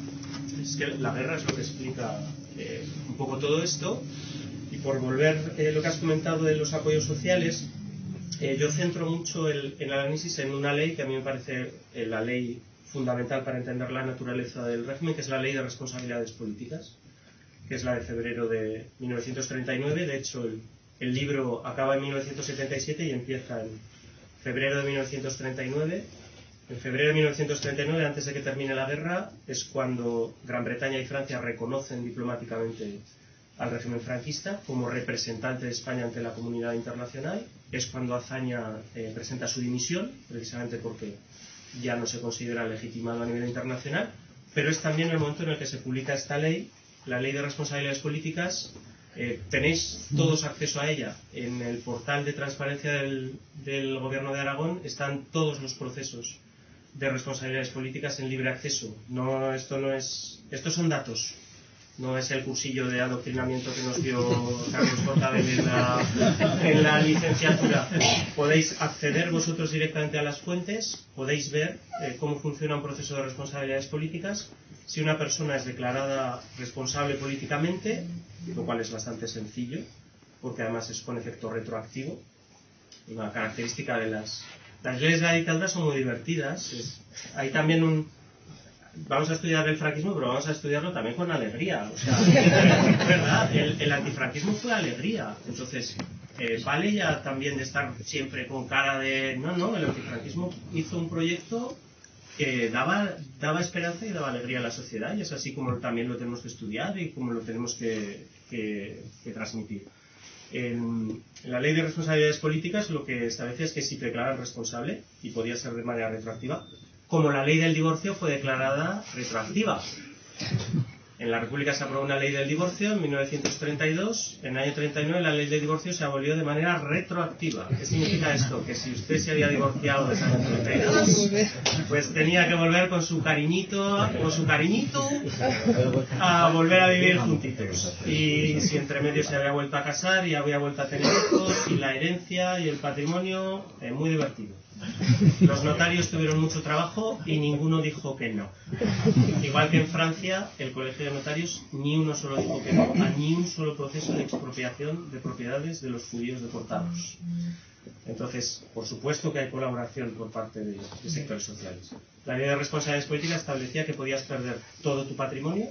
Es que la guerra es lo que explica un poco todo esto. Y por volver lo que has comentado de los apoyos sociales, yo centro mucho el análisis en una ley que a mí me parece la ley fundamental para entender la naturaleza del régimen, que es la Ley de Responsabilidades Políticas, que es la de febrero de 1939. De hecho, El libro acaba en 1977 y empieza en febrero de 1939. En febrero de 1939, antes de que termine la guerra, es cuando Gran Bretaña y Francia reconocen diplomáticamente al régimen franquista como representante de España ante la comunidad internacional. Es cuando Azaña presenta su dimisión, precisamente porque ya no se considera legitimado a nivel internacional, pero es también el momento en el que se publica esta ley, la Ley de Responsabilidades Políticas. Tenéis todos acceso a ella. En el portal de transparencia del Gobierno de Aragón están todos los procesos de responsabilidades políticas en libre acceso. Estos son datos. No es el cursillo de adoctrinamiento que nos dio Carlos Portabel en la licenciatura. Podéis acceder vosotros directamente a las fuentes, podéis ver cómo funciona un proceso de responsabilidades políticas. Si una persona es declarada responsable políticamente, lo cual es bastante sencillo, porque además es con efecto retroactivo, una característica de las leyes de la dictadura son muy divertidas. Hay también vamos a estudiar el franquismo, pero vamos a estudiarlo también con alegría. O sea, es verdad, el antifranquismo fue alegría. Entonces, vale ya también de estar siempre con cara de... No, el antifranquismo hizo un proyecto que daba esperanza y daba alegría a la sociedad, y es así como también lo tenemos que estudiar y como lo tenemos que transmitir. En la Ley de Responsabilidades Políticas lo que establece es que si te declaran responsable, y podía ser de manera retroactiva, como la ley del divorcio fue declarada retroactiva. En la República se aprobó una ley del divorcio en 1932, en el año 39 la ley del divorcio se abolió de manera retroactiva. ¿Qué significa esto? Que si usted se había divorciado desde el año 32, pues tenía que volver con su cariñito, a volver a vivir juntitos. Y si entre medio se había vuelto a casar y había vuelto a tener hijos, y la herencia y el patrimonio, muy divertido. Los notarios tuvieron mucho trabajo y ninguno dijo que no. Igual que en Francia, el Colegio de Notarios ni uno solo dijo que no a ni un solo proceso de expropiación de propiedades de los judíos deportados. Entonces, por supuesto que hay colaboración por parte de sectores sociales. La Ley de Responsabilidades Políticas establecía que podías perder todo tu patrimonio,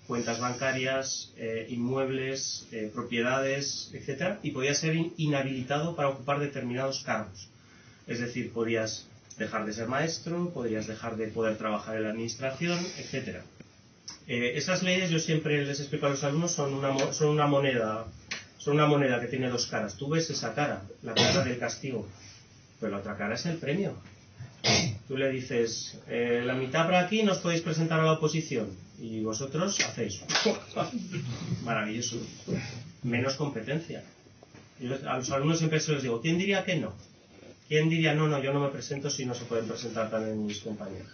cuentas bancarias, inmuebles, propiedades, etc., y podías ser inhabilitado para ocupar determinados cargos. Es decir, podías dejar de ser maestro, podrías dejar de poder trabajar en la administración, etc. Esas leyes, yo siempre les explico a los alumnos, son una moneda que tiene dos caras. Tú ves esa cara, la cara del castigo, pero la otra cara es el premio. Tú le dices, la mitad para aquí, no os podéis presentar a la oposición, y vosotros hacéis. Maravilloso. Menos competencia. A los alumnos siempre se les digo, ¿quién diría que no? ¿Quién diría, no, yo no me presento si no se pueden presentar también mis compañeros?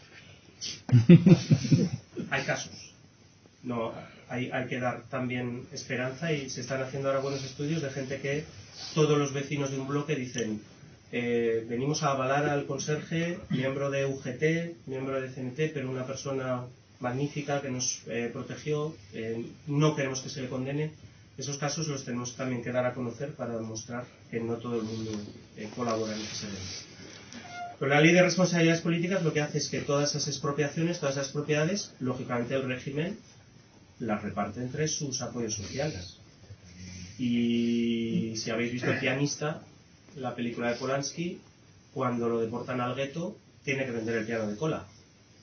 Hay casos. No, hay que dar también esperanza, y se están haciendo ahora buenos estudios de gente que todos los vecinos de un bloque dicen, venimos a avalar al conserje, miembro de UGT, miembro de CNT, pero una persona magnífica que nos protegió, no queremos que se le condene. Esos casos los tenemos también que dar a conocer para demostrar que no todo el mundo colabora necesariamente. Pero la Ley de Responsabilidades Políticas lo que hace es que todas esas expropiaciones, todas esas propiedades, lógicamente el régimen las reparte entre sus apoyos sociales. Y si habéis visto El pianista, la película de Polanski, cuando lo deportan al gueto, tiene que vender el piano de cola.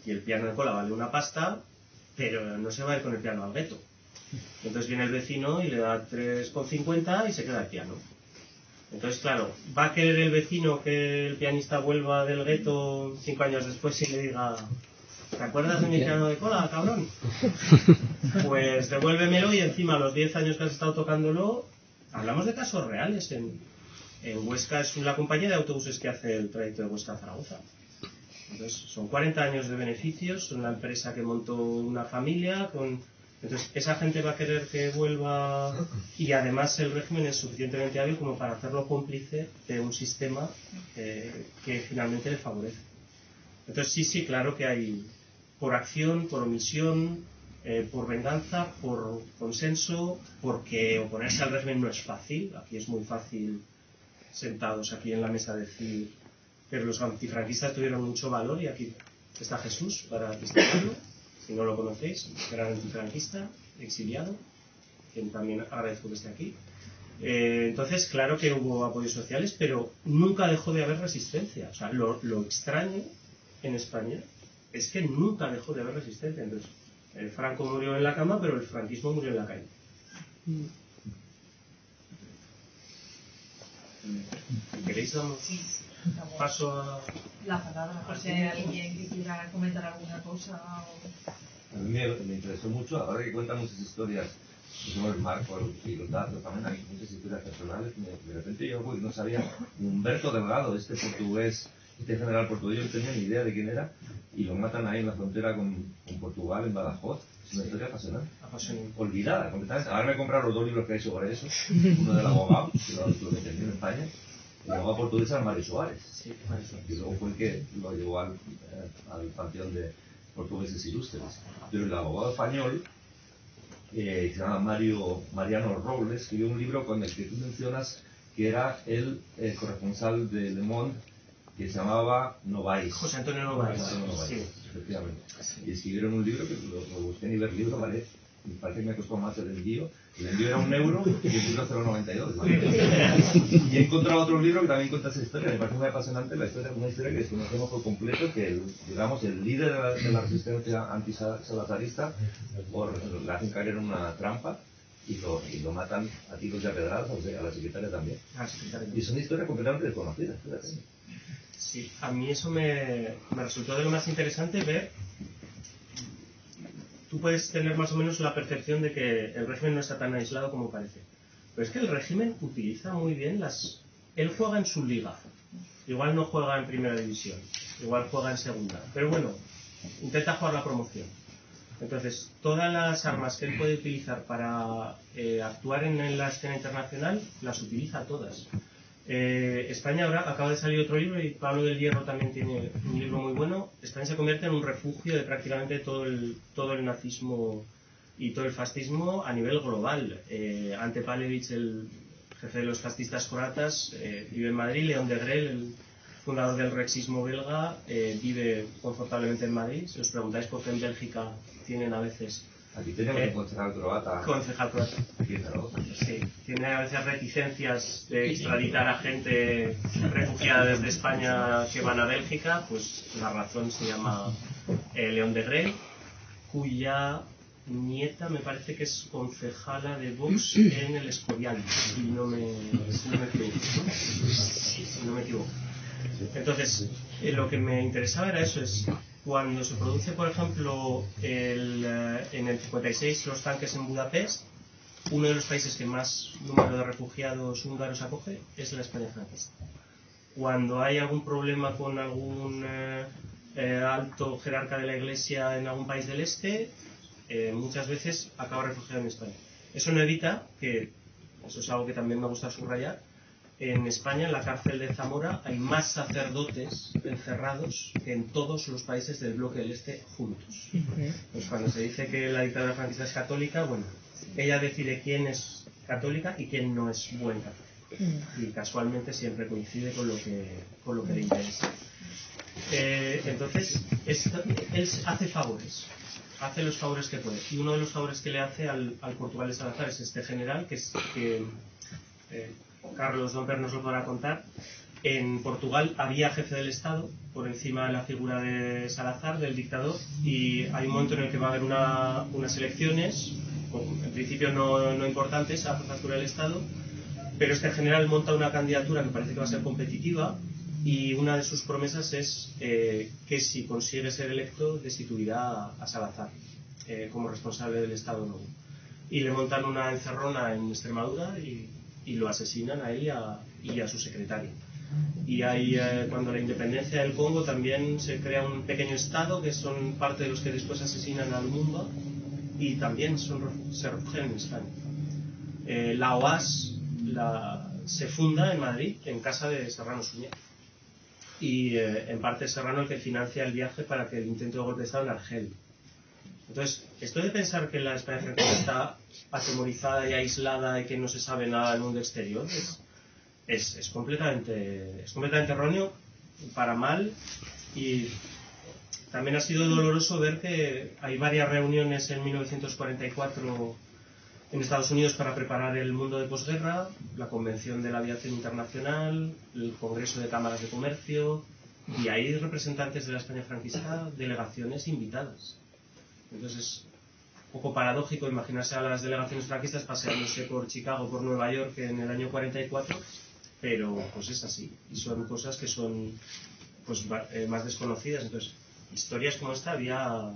Y el piano de cola vale una pasta, pero no se va a ir con el piano al gueto. Entonces viene el vecino y le da 3,50 y se queda el piano. Entonces, claro, ¿va a querer el vecino que el pianista vuelva del gueto 5 años después y le diga, ¿te acuerdas de mi piano de cola, cabrón? Pues devuélvemelo, y encima a los 10 años que has estado tocándolo, hablamos de casos reales. En Huesca es la compañía de autobuses que hace el trayecto de Huesca a Zaragoza. Entonces, son 40 años de beneficios, son la empresa que montó una familia con... Entonces, esa gente va a querer que vuelva, y además el régimen es suficientemente hábil como para hacerlo cómplice de un sistema que finalmente le favorece. Entonces, sí, claro que hay por acción, por omisión, por venganza, por consenso, porque oponerse al régimen no es fácil. Aquí es muy fácil, sentados aquí en la mesa, decir que los antifranquistas tuvieron mucho valor, y aquí está Jesús para destacarlo. Si no lo conocéis, gran antifranquista, exiliado, quien también agradezco que esté aquí. Entonces, claro que hubo apoyos sociales, pero nunca dejó de haber resistencia. O sea, lo extraño en España es que nunca dejó de haber resistencia. Entonces, Franco murió en la cama, pero el franquismo murió en la calle. ¿Queréis damos paso a la palabra? Por si hay alguien que quiera comentar alguna cosa. A mí me interesó mucho, ahora que cuentan muchas historias, como el Marco y los datos, también hay muchas historias personales. De repente yo no sabía, Humberto Delgado, este portugués, este general portugués, yo no tenía ni idea de quién era, y lo matan ahí en la frontera con Portugal, en Badajoz. Es una historia apasionante. Olvidada completamente. Ahora me he comprado los 2 libros que he hecho sobre eso, uno del abogado, que lo entendió en España, y el abogado portugués era Mario Soares, y luego fue el que lo llevó al panteón de portugueses ilustres. Pero el abogado español, que se llama Mariano Robles, escribió un libro con el que tú mencionas, que era el corresponsal de Le Monde, que se llamaba Novaes. José Antonio Novaes. Sí, efectivamente. Y escribieron un libro que lo busqué en Iberlibro, ¿vale? Me parece que me costó más el envío. El envío era €1 y el libro 0,92, ¿vale? Y he encontrado otro libro que también cuenta esa historia. Me parece muy apasionante la historia, una historia que desconocemos por completo, que digamos, el líder de la resistencia antisalazarista le hacen caer en una trampa y lo matan a tiros de pedradas, o sea, a la secretaria también. Y es una historia completamente desconocida. Sí, a mí eso me resultó de lo más interesante ver. Tú puedes tener más o menos la percepción de que el régimen no está tan aislado como parece. Pero es que el régimen utiliza muy bien él juega en su liga. Igual no juega en primera división, igual juega en segunda. Pero bueno, intenta jugar la promoción. Entonces, todas las armas que él puede utilizar para actuar en la escena internacional, las utiliza todas. España ahora acaba de salir otro libro y Pablo del Hierro también tiene un libro muy bueno. España se convierte en un refugio de prácticamente todo el nazismo y todo el fascismo a nivel global. Ante Pavlovich, el jefe de los fascistas croatas, vive en Madrid. León de Grel, el fundador del rexismo belga, vive confortablemente en Madrid. Si os preguntáis por qué en Bélgica tienen a veces... Aquí tenemos un concejal croata. Concejal croata. Aquí en Zaragoza. Sí, tiene a veces reticencias de extraditar a gente refugiada desde España que van a Bélgica. Pues la razón se llama León de Grel, cuya nieta me parece que es concejala de Vox en el Escorial, si no me equivoco. Entonces, lo que me interesaba era eso, es cuando se produce, por ejemplo, en el 56 los tanques en Budapest, uno de los países que más número de refugiados húngaros acoge es la España franquista. Cuando hay algún problema con algún alto jerarca de la Iglesia en algún país del este, muchas veces acaba refugiado en España. Eso no evita que, eso es algo que también me gusta subrayar, en España, en la cárcel de Zamora, hay más sacerdotes encerrados que en todos los países del bloque del Este juntos. Pues cuando se dice que la dictadura franquista es católica, bueno, ella decide quién es católica y quién no es buen católico. Y casualmente siempre coincide con lo que le interesa. Entonces, él hace favores. Hace los favores que puede. Y uno de los favores que le hace al Portugal de Salazar es este general, Carlos Domper nos lo podrá contar. En Portugal había jefe del Estado por encima de la figura de Salazar, del dictador, y hay un momento en el que va a haber unas elecciones, en principio no importantes, a la jefatura del Estado, pero este general monta una candidatura que parece que va a ser competitiva, y una de sus promesas es que si consigue ser electo destituirá a Salazar como responsable del Estado nuevo. Y le montan una encerrona en Extremadura y lo asesinan a él y a su secretario. Y hay, cuando la independencia del Congo, también se crea un pequeño estado que son parte de los que después asesinan a Lumumba y también se refugian en España. La OAS se funda en Madrid, en casa de Serrano Suñer. Y en parte es Serrano el que financia el viaje para que el intento de golpe de Estado en Argel. Entonces, esto de pensar que la España franquista está atemorizada y aislada y que no se sabe nada del mundo exterior es completamente erróneo, para mal. Y también ha sido doloroso ver que hay varias reuniones en 1944 en Estados Unidos para preparar el mundo de posguerra, la Convención de la Aviación Internacional, el Congreso de Cámaras de Comercio, y hay representantes de la España franquista, delegaciones invitadas. Entonces es un poco paradójico imaginarse a las delegaciones franquistas paseándose por Chicago, por Nueva York en el año 44, pero pues es así, y son cosas que son pues más desconocidas. Entonces, historias como esta había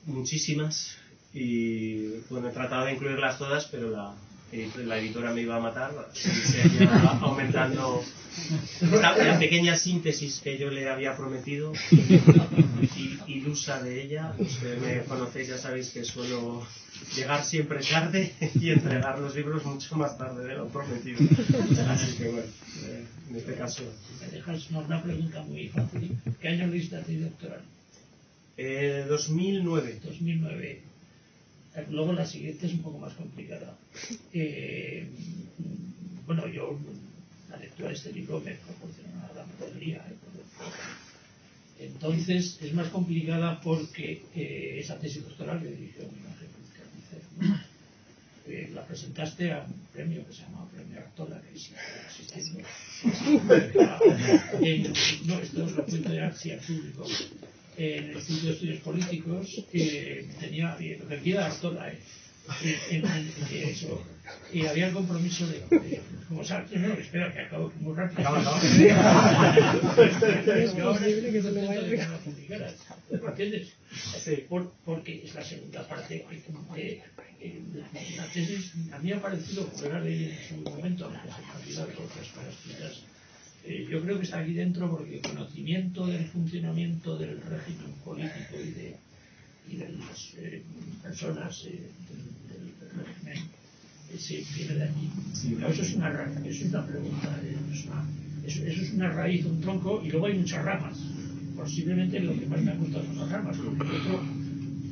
muchísimas, y bueno, he tratado de incluirlas todas, pero la editora me iba a matar, y seguía aumentando la pequeña síntesis que yo le había prometido, ilusa de ella. Los que me conocéis ya sabéis que suelo llegar siempre tarde y entregar los libros mucho más tarde de lo prometido. Así que bueno, en este caso... Me dejas una pregunta muy fácil. ¿Qué año leíste la tesis doctoral? 2009. 2009. Luego la siguiente es un poco más complicada. Bueno, yo, la lectura de este libro me proporciona la metodología. Entonces, es más complicada porque esa tesis doctoral que dirigió Miguel Ángel, la presentaste a un premio que se llama Premio Artola, que sigue existiendo. No, esto os lo cuento ya así al público. En el Instituto de Estudios Políticos tenía lo que queda Artola, eso, y había el compromiso de como sabes, no, espera que acabo muy rápido. Es posible que se lo vaya a publicar, ¿entiendes? Porque es la segunda parte. La tesis a mí me ha parecido, como era leí en su momento, aunque se me ha olvidado otras para escritas. Yo creo que está aquí dentro porque el conocimiento del funcionamiento del régimen político y de las personas del régimen se viene de aquí. Eso es una pregunta, eso es una raíz, un tronco, y luego hay muchas ramas. Posiblemente lo que más me ha gustado son las ramas, porque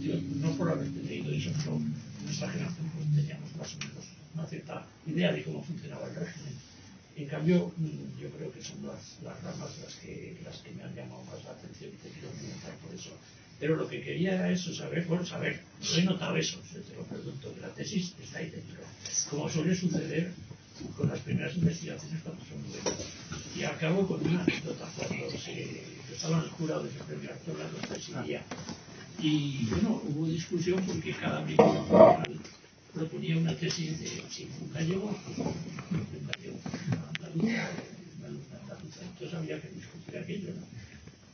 yo no por haberte leído eso, pero nuestra generación pues, teníamos más o menos una cierta idea de cómo funcionaba el régimen. En cambio, yo creo que son las ramas las que me han llamado más la atención y te quiero preguntar por eso. Pero lo que quería era eso, saber, yo he notado eso, te lo pregunto, que la tesis está ahí dentro. Como suele suceder con las primeras investigaciones cuando son buenas. Y acabo con una anécdota cuando yo estaba en el jurado de ese premio Artola, lo presidía. Y bueno, hubo discusión porque cada amigo proponía una tesis de si un gallego, andaluza, entonces había que discutir aquello, ¿no?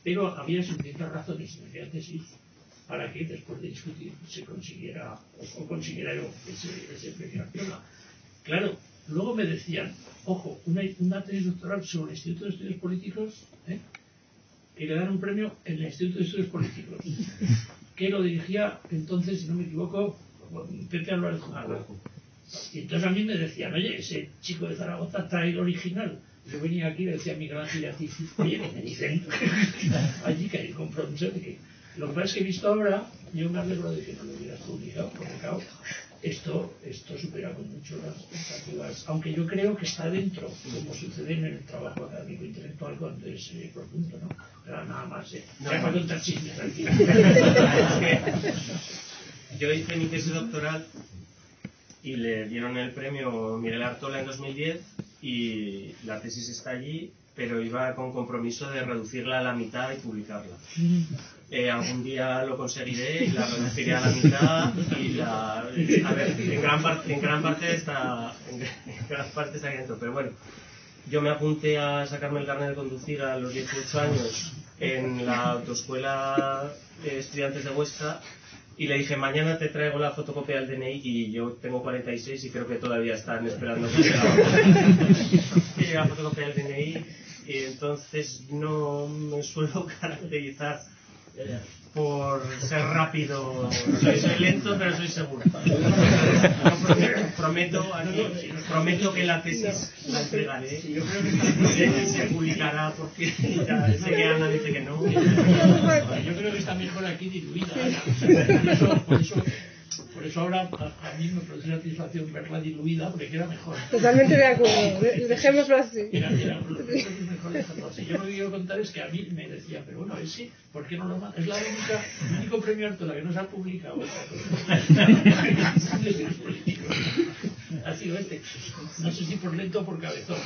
Pero había suficientes razones en aquella tesis para que después de discutir se consiguiera yo ese premio Artola. Claro, luego me decían, ojo, una tesis doctoral sobre el Instituto de Estudios Políticos, que le dan un premio en el Instituto de Estudios Políticos, que lo dirigía entonces, si no me equivoco, Pepe Álvarez Junco. Y entonces a mí me decían, oye, ese chico de Zaragoza trae el original. Yo venía aquí y le decía a Miguel Ángel y a ti, oye, me dicen allí que hay compromiso de que lo que pasa es que he visto ahora, yo me alegro de que no lo hubieras publicado, porque claro, esto supera con mucho las expectativas, aunque yo creo que está dentro, como sucede en el trabajo académico intelectual cuando es profundo, ¿no? Pero nada más, ya para contar chismes, tranquilo. Yo hice mi tesis doctoral y le dieron el premio Miguel Artola en 2010 y la tesis está allí, pero iba con compromiso de reducirla a la mitad y publicarla. Algún día lo conseguiré y la reduciré a la mitad y a ver, en gran parte está ahí dentro, pero bueno, yo me apunté a sacarme el carnet de conducir a los 18 años en la autoescuela Estudiantes de Huesca. Y le dije, mañana te traigo la fotocopia del DNI, y yo tengo 46 y creo que todavía están esperando que llegue la fotocopia del DNI, y entonces no me suelo caracterizar por ser rápido. Soy lento, pero soy seguro. Prometo que la tesis la entregaré y se publicará, porque ya sé que Ana dice que no. Yo creo que está mejor aquí diluida. Por eso ahora a mí me produce satisfacción verla diluida, porque queda mejor. Totalmente de acuerdo, dejémoslo así. Era mejor dejarlo así. Yo lo que quiero contar es que a mí me decía, pero bueno, ese, ¿por qué no lo manda? Es el único premio Artola que no se ha publicado. nacido este. No sé si por lento o por cabezón.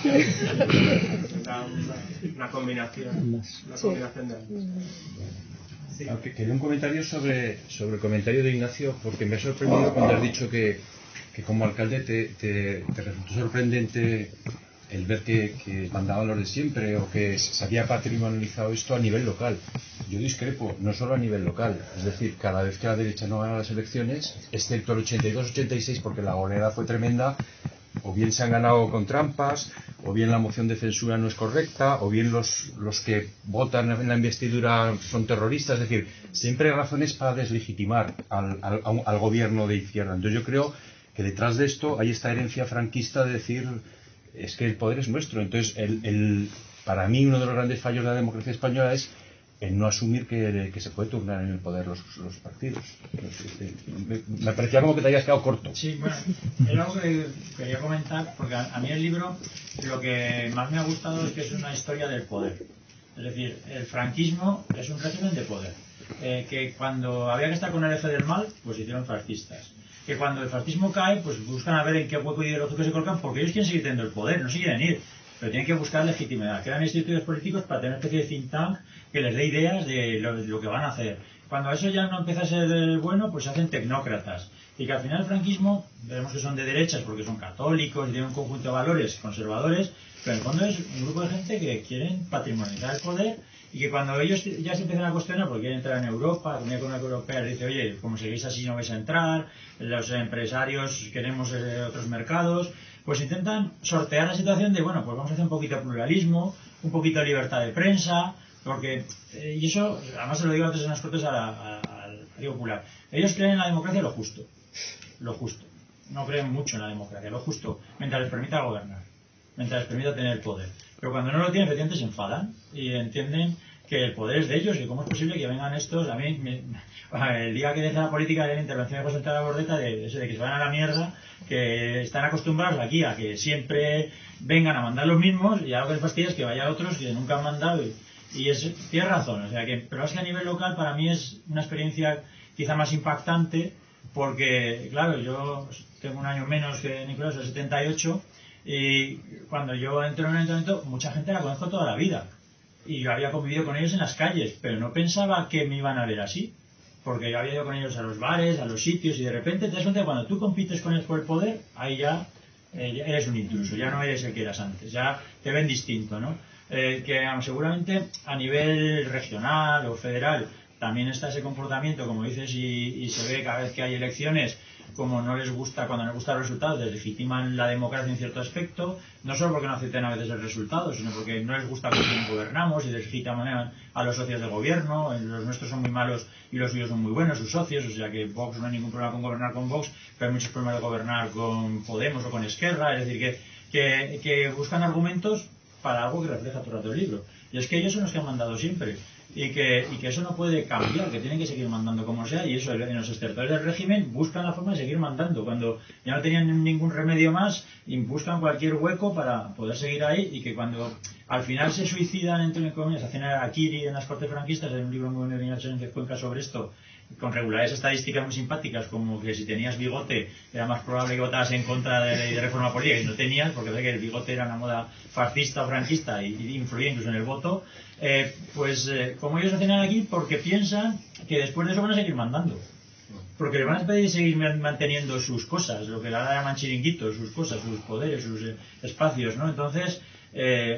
Una combinación. Una combinación de ambos. Sí. Aunque quería un comentario sobre el comentario de Ignacio, porque me ha sorprendido cuando has dicho que como alcalde te resultó sorprendente el ver que mandaban los de siempre o que se había patrimonializado esto a nivel local. Yo discrepo, no solo a nivel local, es decir, cada vez que la derecha no gana las elecciones, excepto el 82-86 porque la goleada fue tremenda, o bien se han ganado con trampas, o bien la moción de censura no es correcta, o bien los que votan en la investidura son terroristas, es decir, siempre hay razones para deslegitimar al gobierno de izquierda. Entonces yo creo que detrás de esto hay esta herencia franquista de decir es que el poder es nuestro. Entonces para mí uno de los grandes fallos de la democracia española es el no asumir que se puede turnar en el poder los partidos. Me parecía como que te habías quedado corto. Sí, bueno, era algo que quería comentar, porque a mí el libro lo que más me ha gustado es que es una historia del poder. Es decir, el franquismo es un régimen de poder. Que cuando había que estar con el eje del mal, pues hicieron fascistas. Que cuando el fascismo cae, pues buscan a ver en qué hueco ideológico se colocan, porque ellos quieren seguir teniendo el poder, no se quieren ir, pero tienen que buscar legitimidad. Crean institutos políticos para tener una especie de think tank que les dé ideas de lo que van a hacer. Cuando eso ya no empieza a ser bueno, pues se hacen tecnócratas. Y que al final el franquismo, vemos que son de derechas porque son católicos y tienen un conjunto de valores conservadores, pero en el fondo es un grupo de gente que quieren patrimonializar el poder y que cuando ellos ya se empiezan a cuestionar porque quieren entrar en Europa, la Comunidad Económica Europea les dice, oye, como seguís así no vais a entrar, los empresarios queremos otros mercados, pues intentan sortear la situación de, bueno, pues vamos a hacer un poquito de pluralismo, un poquito de libertad de prensa, porque, y eso, además se lo digo antes en las cortes al Partido Popular, ellos creen en la democracia lo justo, no creen mucho en la democracia, lo justo, mientras les permita gobernar, mientras les permita tener el poder. Pero cuando no lo tienen, efectivamente se enfadan y entienden que el poder es de ellos y cómo es posible que vengan estos. A mí, el día que deje la política de la intervención de José Antonio Bordeta, de que se van a la mierda, que están acostumbrados aquí a que siempre vengan a mandar los mismos y algo que les fastidia es que vayan otros que nunca han mandado y tiene razón. O sea pero es que a nivel local para mí es una experiencia quizá más impactante porque, claro, yo tengo un año menos que Nicolás, el 78. Y cuando yo entro en un ayuntamiento, mucha gente la conozco toda la vida. Y yo había convivido con ellos en las calles, pero no pensaba que me iban a ver así. Porque yo había ido con ellos a los bares, a los sitios, y de repente te das cuenta que cuando tú compites con ellos por el poder, ahí ya eres un intruso, ya no eres el que eras antes, ya te ven distinto, ¿no? Que seguramente a nivel regional o federal también está ese comportamiento, como dices, y se ve cada vez que hay elecciones, como no les gusta, cuando no les gustan los resultados, deslegitiman la democracia en cierto aspecto, no solo porque no acepten a veces el resultado, sino porque no les gusta cómo gobernamos y deslegitiman a los socios de gobierno, los nuestros son muy malos y los suyos son muy buenos, sus socios, o sea que Vox no hay ningún problema con gobernar con Vox, pero hay muchos problemas de gobernar con Podemos o con Esquerra, es decir, que buscan argumentos para algo que refleja todo el rato el libro. Y es que ellos son los que han mandado siempre. Y que eso no puede cambiar, que tienen que seguir mandando como sea, y eso en los estertores del régimen buscan la forma de seguir mandando. Cuando ya no tenían ningún remedio más, y buscan cualquier hueco para poder seguir ahí, y que cuando al final se suicidan, entre comillas, hacen a Kiri en las cortes franquistas, hay un libro muy bueno de Ignacio Sánchez Cuenca sobre esto, con regulares estadísticas muy simpáticas, como que si tenías bigote era más probable que votaras en contra de reforma política, y no tenías, porque ve que el bigote era una moda fascista o franquista y influía incluso en el voto. Como ellos hacen aquí, porque piensan que después de eso van a seguir mandando, porque le van a pedir seguir manteniendo sus cosas, lo que le llaman chiringuitos, sus cosas, sus poderes, sus espacios, ¿no? Entonces,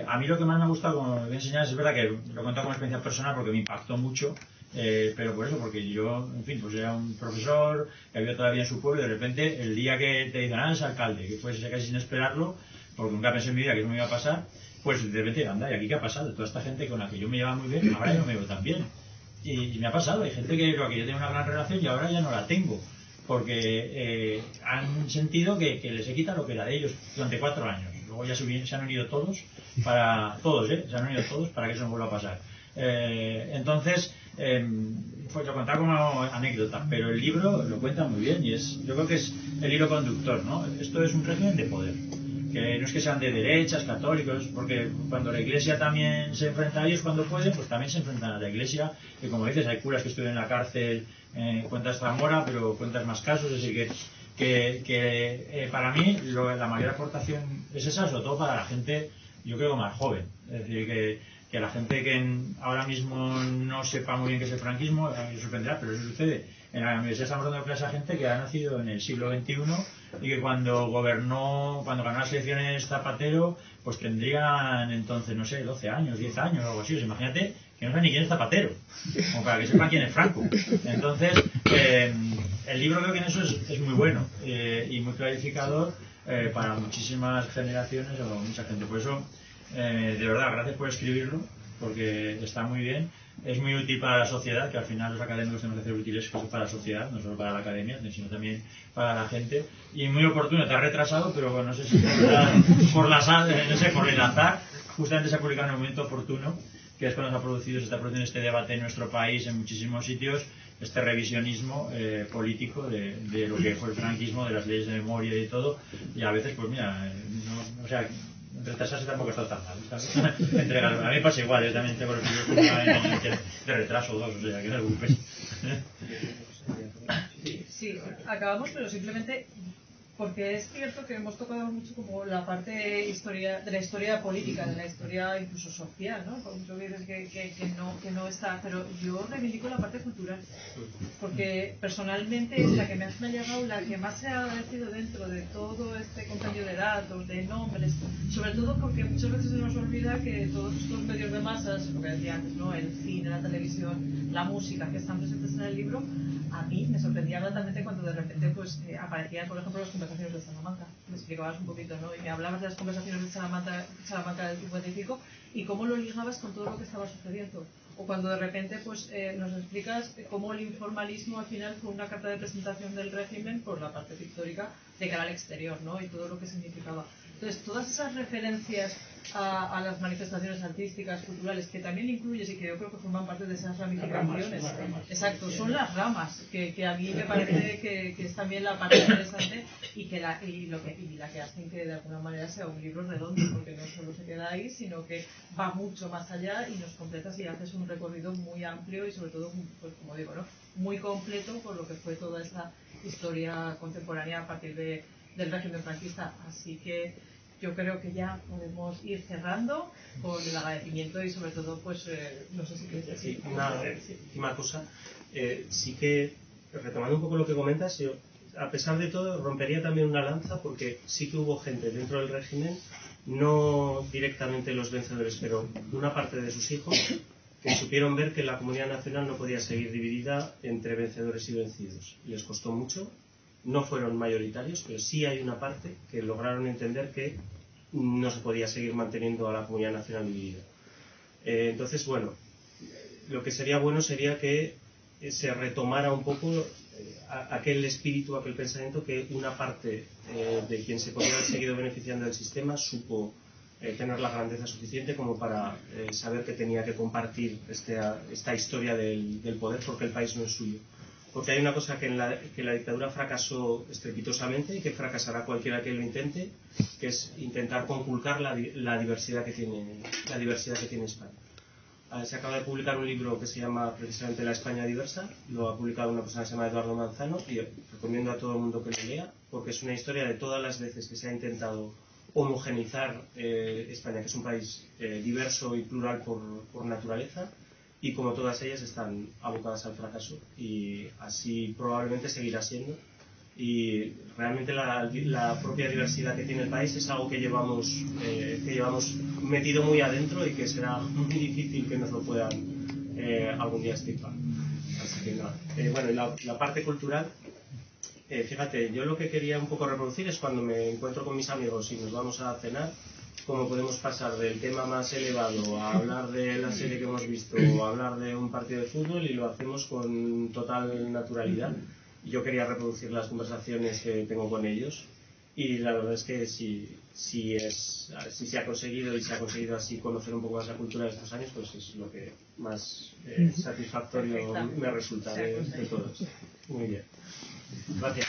a mí lo que más me ha gustado, como voy a enseñar, es verdad que lo he contado como experiencia personal porque me impactó mucho, pero por eso, porque yo, en fin, pues era un profesor que había todavía en su pueblo y de repente el día que te dicen, es alcalde, que fue casi sin esperarlo, porque nunca pensé en mi vida que eso me iba a pasar, pues de repente, anda, ¿y aquí qué ha pasado? Toda esta gente con la que yo me llevaba muy bien, ahora ya no me veo tan bien. Y me ha pasado, hay gente que yo tenía una gran relación y ahora ya no la tengo, porque han sentido que les he quitado lo que era de ellos durante 4 años. Luego ya se han unido todos, se han unido todos para que eso no vuelva a pasar. Entonces, pues lo contaba como anécdota, pero el libro lo cuenta muy bien y yo creo que es el hilo conductor, ¿no? Esto es un régimen de poder. Que no es que sean de derechas, católicos, porque cuando la Iglesia también se enfrenta a ellos cuando puede, pues también se enfrentan a la Iglesia, que como dices, hay curas que estuvieron en la cárcel, cuentas Zamora, pero cuentas más casos, es decir, para mí la mayor aportación es esa, sobre todo para la gente, yo creo, más joven. Es decir, que la gente que ahora mismo no sepa muy bien qué es el franquismo, a mí me sorprenderá, pero eso sucede. En la universidad estamos dando clase a gente que ha nacido en el siglo XXI y que cuando ganó las elecciones Zapatero, pues tendrían entonces, no sé, 12 años, 10 años o algo así. O sea, imagínate que no saben ni quién es Zapatero, como para que sepan quién es Franco. Entonces, el libro creo que en eso es muy bueno y muy clarificador para muchísimas generaciones o mucha gente. Por eso, de verdad, gracias por escribirlo, porque está muy bien. Es muy útil para la sociedad, que al final los académicos tenemos que hacer útiles para la sociedad, no solo para la academia, sino también para la gente. Y muy oportuno, te has retrasado, pero bueno, no sé si por el azar, justamente se ha publicado en un momento oportuno, que es cuando se está produciendo este debate en nuestro país, en muchísimos sitios, este revisionismo político de lo que fue el franquismo, de las leyes de memoria y todo, y a veces, pues mira, o sea, retrasarse tampoco está tan mal, ¿sabes? A mí pasa igual, yo también tengo los libros de retraso 2, o sea, que no te preocupes. Sí, acabamos, pero simplemente porque es cierto que hemos tocado mucho como la parte de la historia política, de la historia incluso social, ¿no? Por mucho que dices que no está, pero yo reivindico la parte cultural, porque personalmente es la que más me ha llegado, la que más se ha agradecido dentro de todo este compendio de datos, de nombres, sobre todo porque muchas veces se nos olvida que todos estos medios de masas, lo que decía antes, ¿no? El cine, la televisión, la música que están presentes en el libro, a mí me sorprendía gratamente cuando de repente pues aparecían, por ejemplo, las conversaciones de Salamanca. Me explicabas un poquito, ¿no? Y me hablabas de las conversaciones de Salamanca del 55 y cómo lo ligabas con todo lo que estaba sucediendo. O cuando de repente pues nos explicas cómo el informalismo al final fue una carta de presentación del régimen por la parte pictórica de cara al exterior, ¿no? Y todo lo que significaba. Entonces, todas esas referencias a las manifestaciones artísticas, culturales, que también incluyes y que yo creo que forman parte de esas ramificaciones. Exacto, son las ramas, que a mí me parece que es también la parte interesante y la que hacen que de alguna manera sea un libro redondo, porque no solo se queda ahí, sino que va mucho más allá y nos completas y haces un recorrido muy amplio y sobre todo, pues como digo, ¿no? Muy completo por lo que fue toda esa historia contemporánea a partir del régimen franquista. Así que yo creo que ya podemos ir cerrando con el agradecimiento y sobre todo, pues, no sé si quieres decir. Sí, una última cosa. Sí que, retomando un poco lo que comentas, yo, a pesar de todo, rompería también una lanza porque sí que hubo gente dentro del régimen, no directamente los vencedores, pero una parte de sus hijos, que supieron ver que la comunidad nacional no podía seguir dividida entre vencedores y vencidos. Les costó mucho. No fueron mayoritarios, pero sí hay una parte que lograron entender que no se podía seguir manteniendo a la comunidad nacional dividida. Entonces, bueno, lo que sería bueno sería que se retomara un poco aquel espíritu, aquel pensamiento que una parte de quien se podía haber seguido beneficiando del sistema supo tener la grandeza suficiente como para saber que tenía que compartir esta historia del poder porque el país no es suyo. Porque hay una cosa que la dictadura fracasó estrepitosamente y que fracasará cualquiera que lo intente, que es intentar conculcar la diversidad que tiene España. Se acaba de publicar un libro que se llama precisamente La España Diversa, lo ha publicado una persona que se llama Eduardo Manzano y recomiendo a todo el mundo que lo lea porque es una historia de todas las veces que se ha intentado homogeneizar España, que es un país diverso y plural por naturaleza, y como todas ellas están abocadas al fracaso y así probablemente seguirá siendo y realmente la propia diversidad que tiene el país es algo que llevamos metido muy adentro y que será muy difícil que nos lo puedan algún día extirpar. Así que nada. Bueno, y la parte cultural, fíjate, yo lo que quería un poco reproducir es cuando me encuentro con mis amigos y nos vamos a cenar, cómo podemos pasar del tema más elevado a hablar de la serie que hemos visto o a hablar de un partido de fútbol y lo hacemos con total naturalidad. Yo quería reproducir las conversaciones que tengo con ellos y la verdad es que si se ha conseguido y se ha conseguido así conocer un poco más la cultura de estos años, pues es lo que más satisfactorio me resulta de todo esto. Muy bien. Gracias.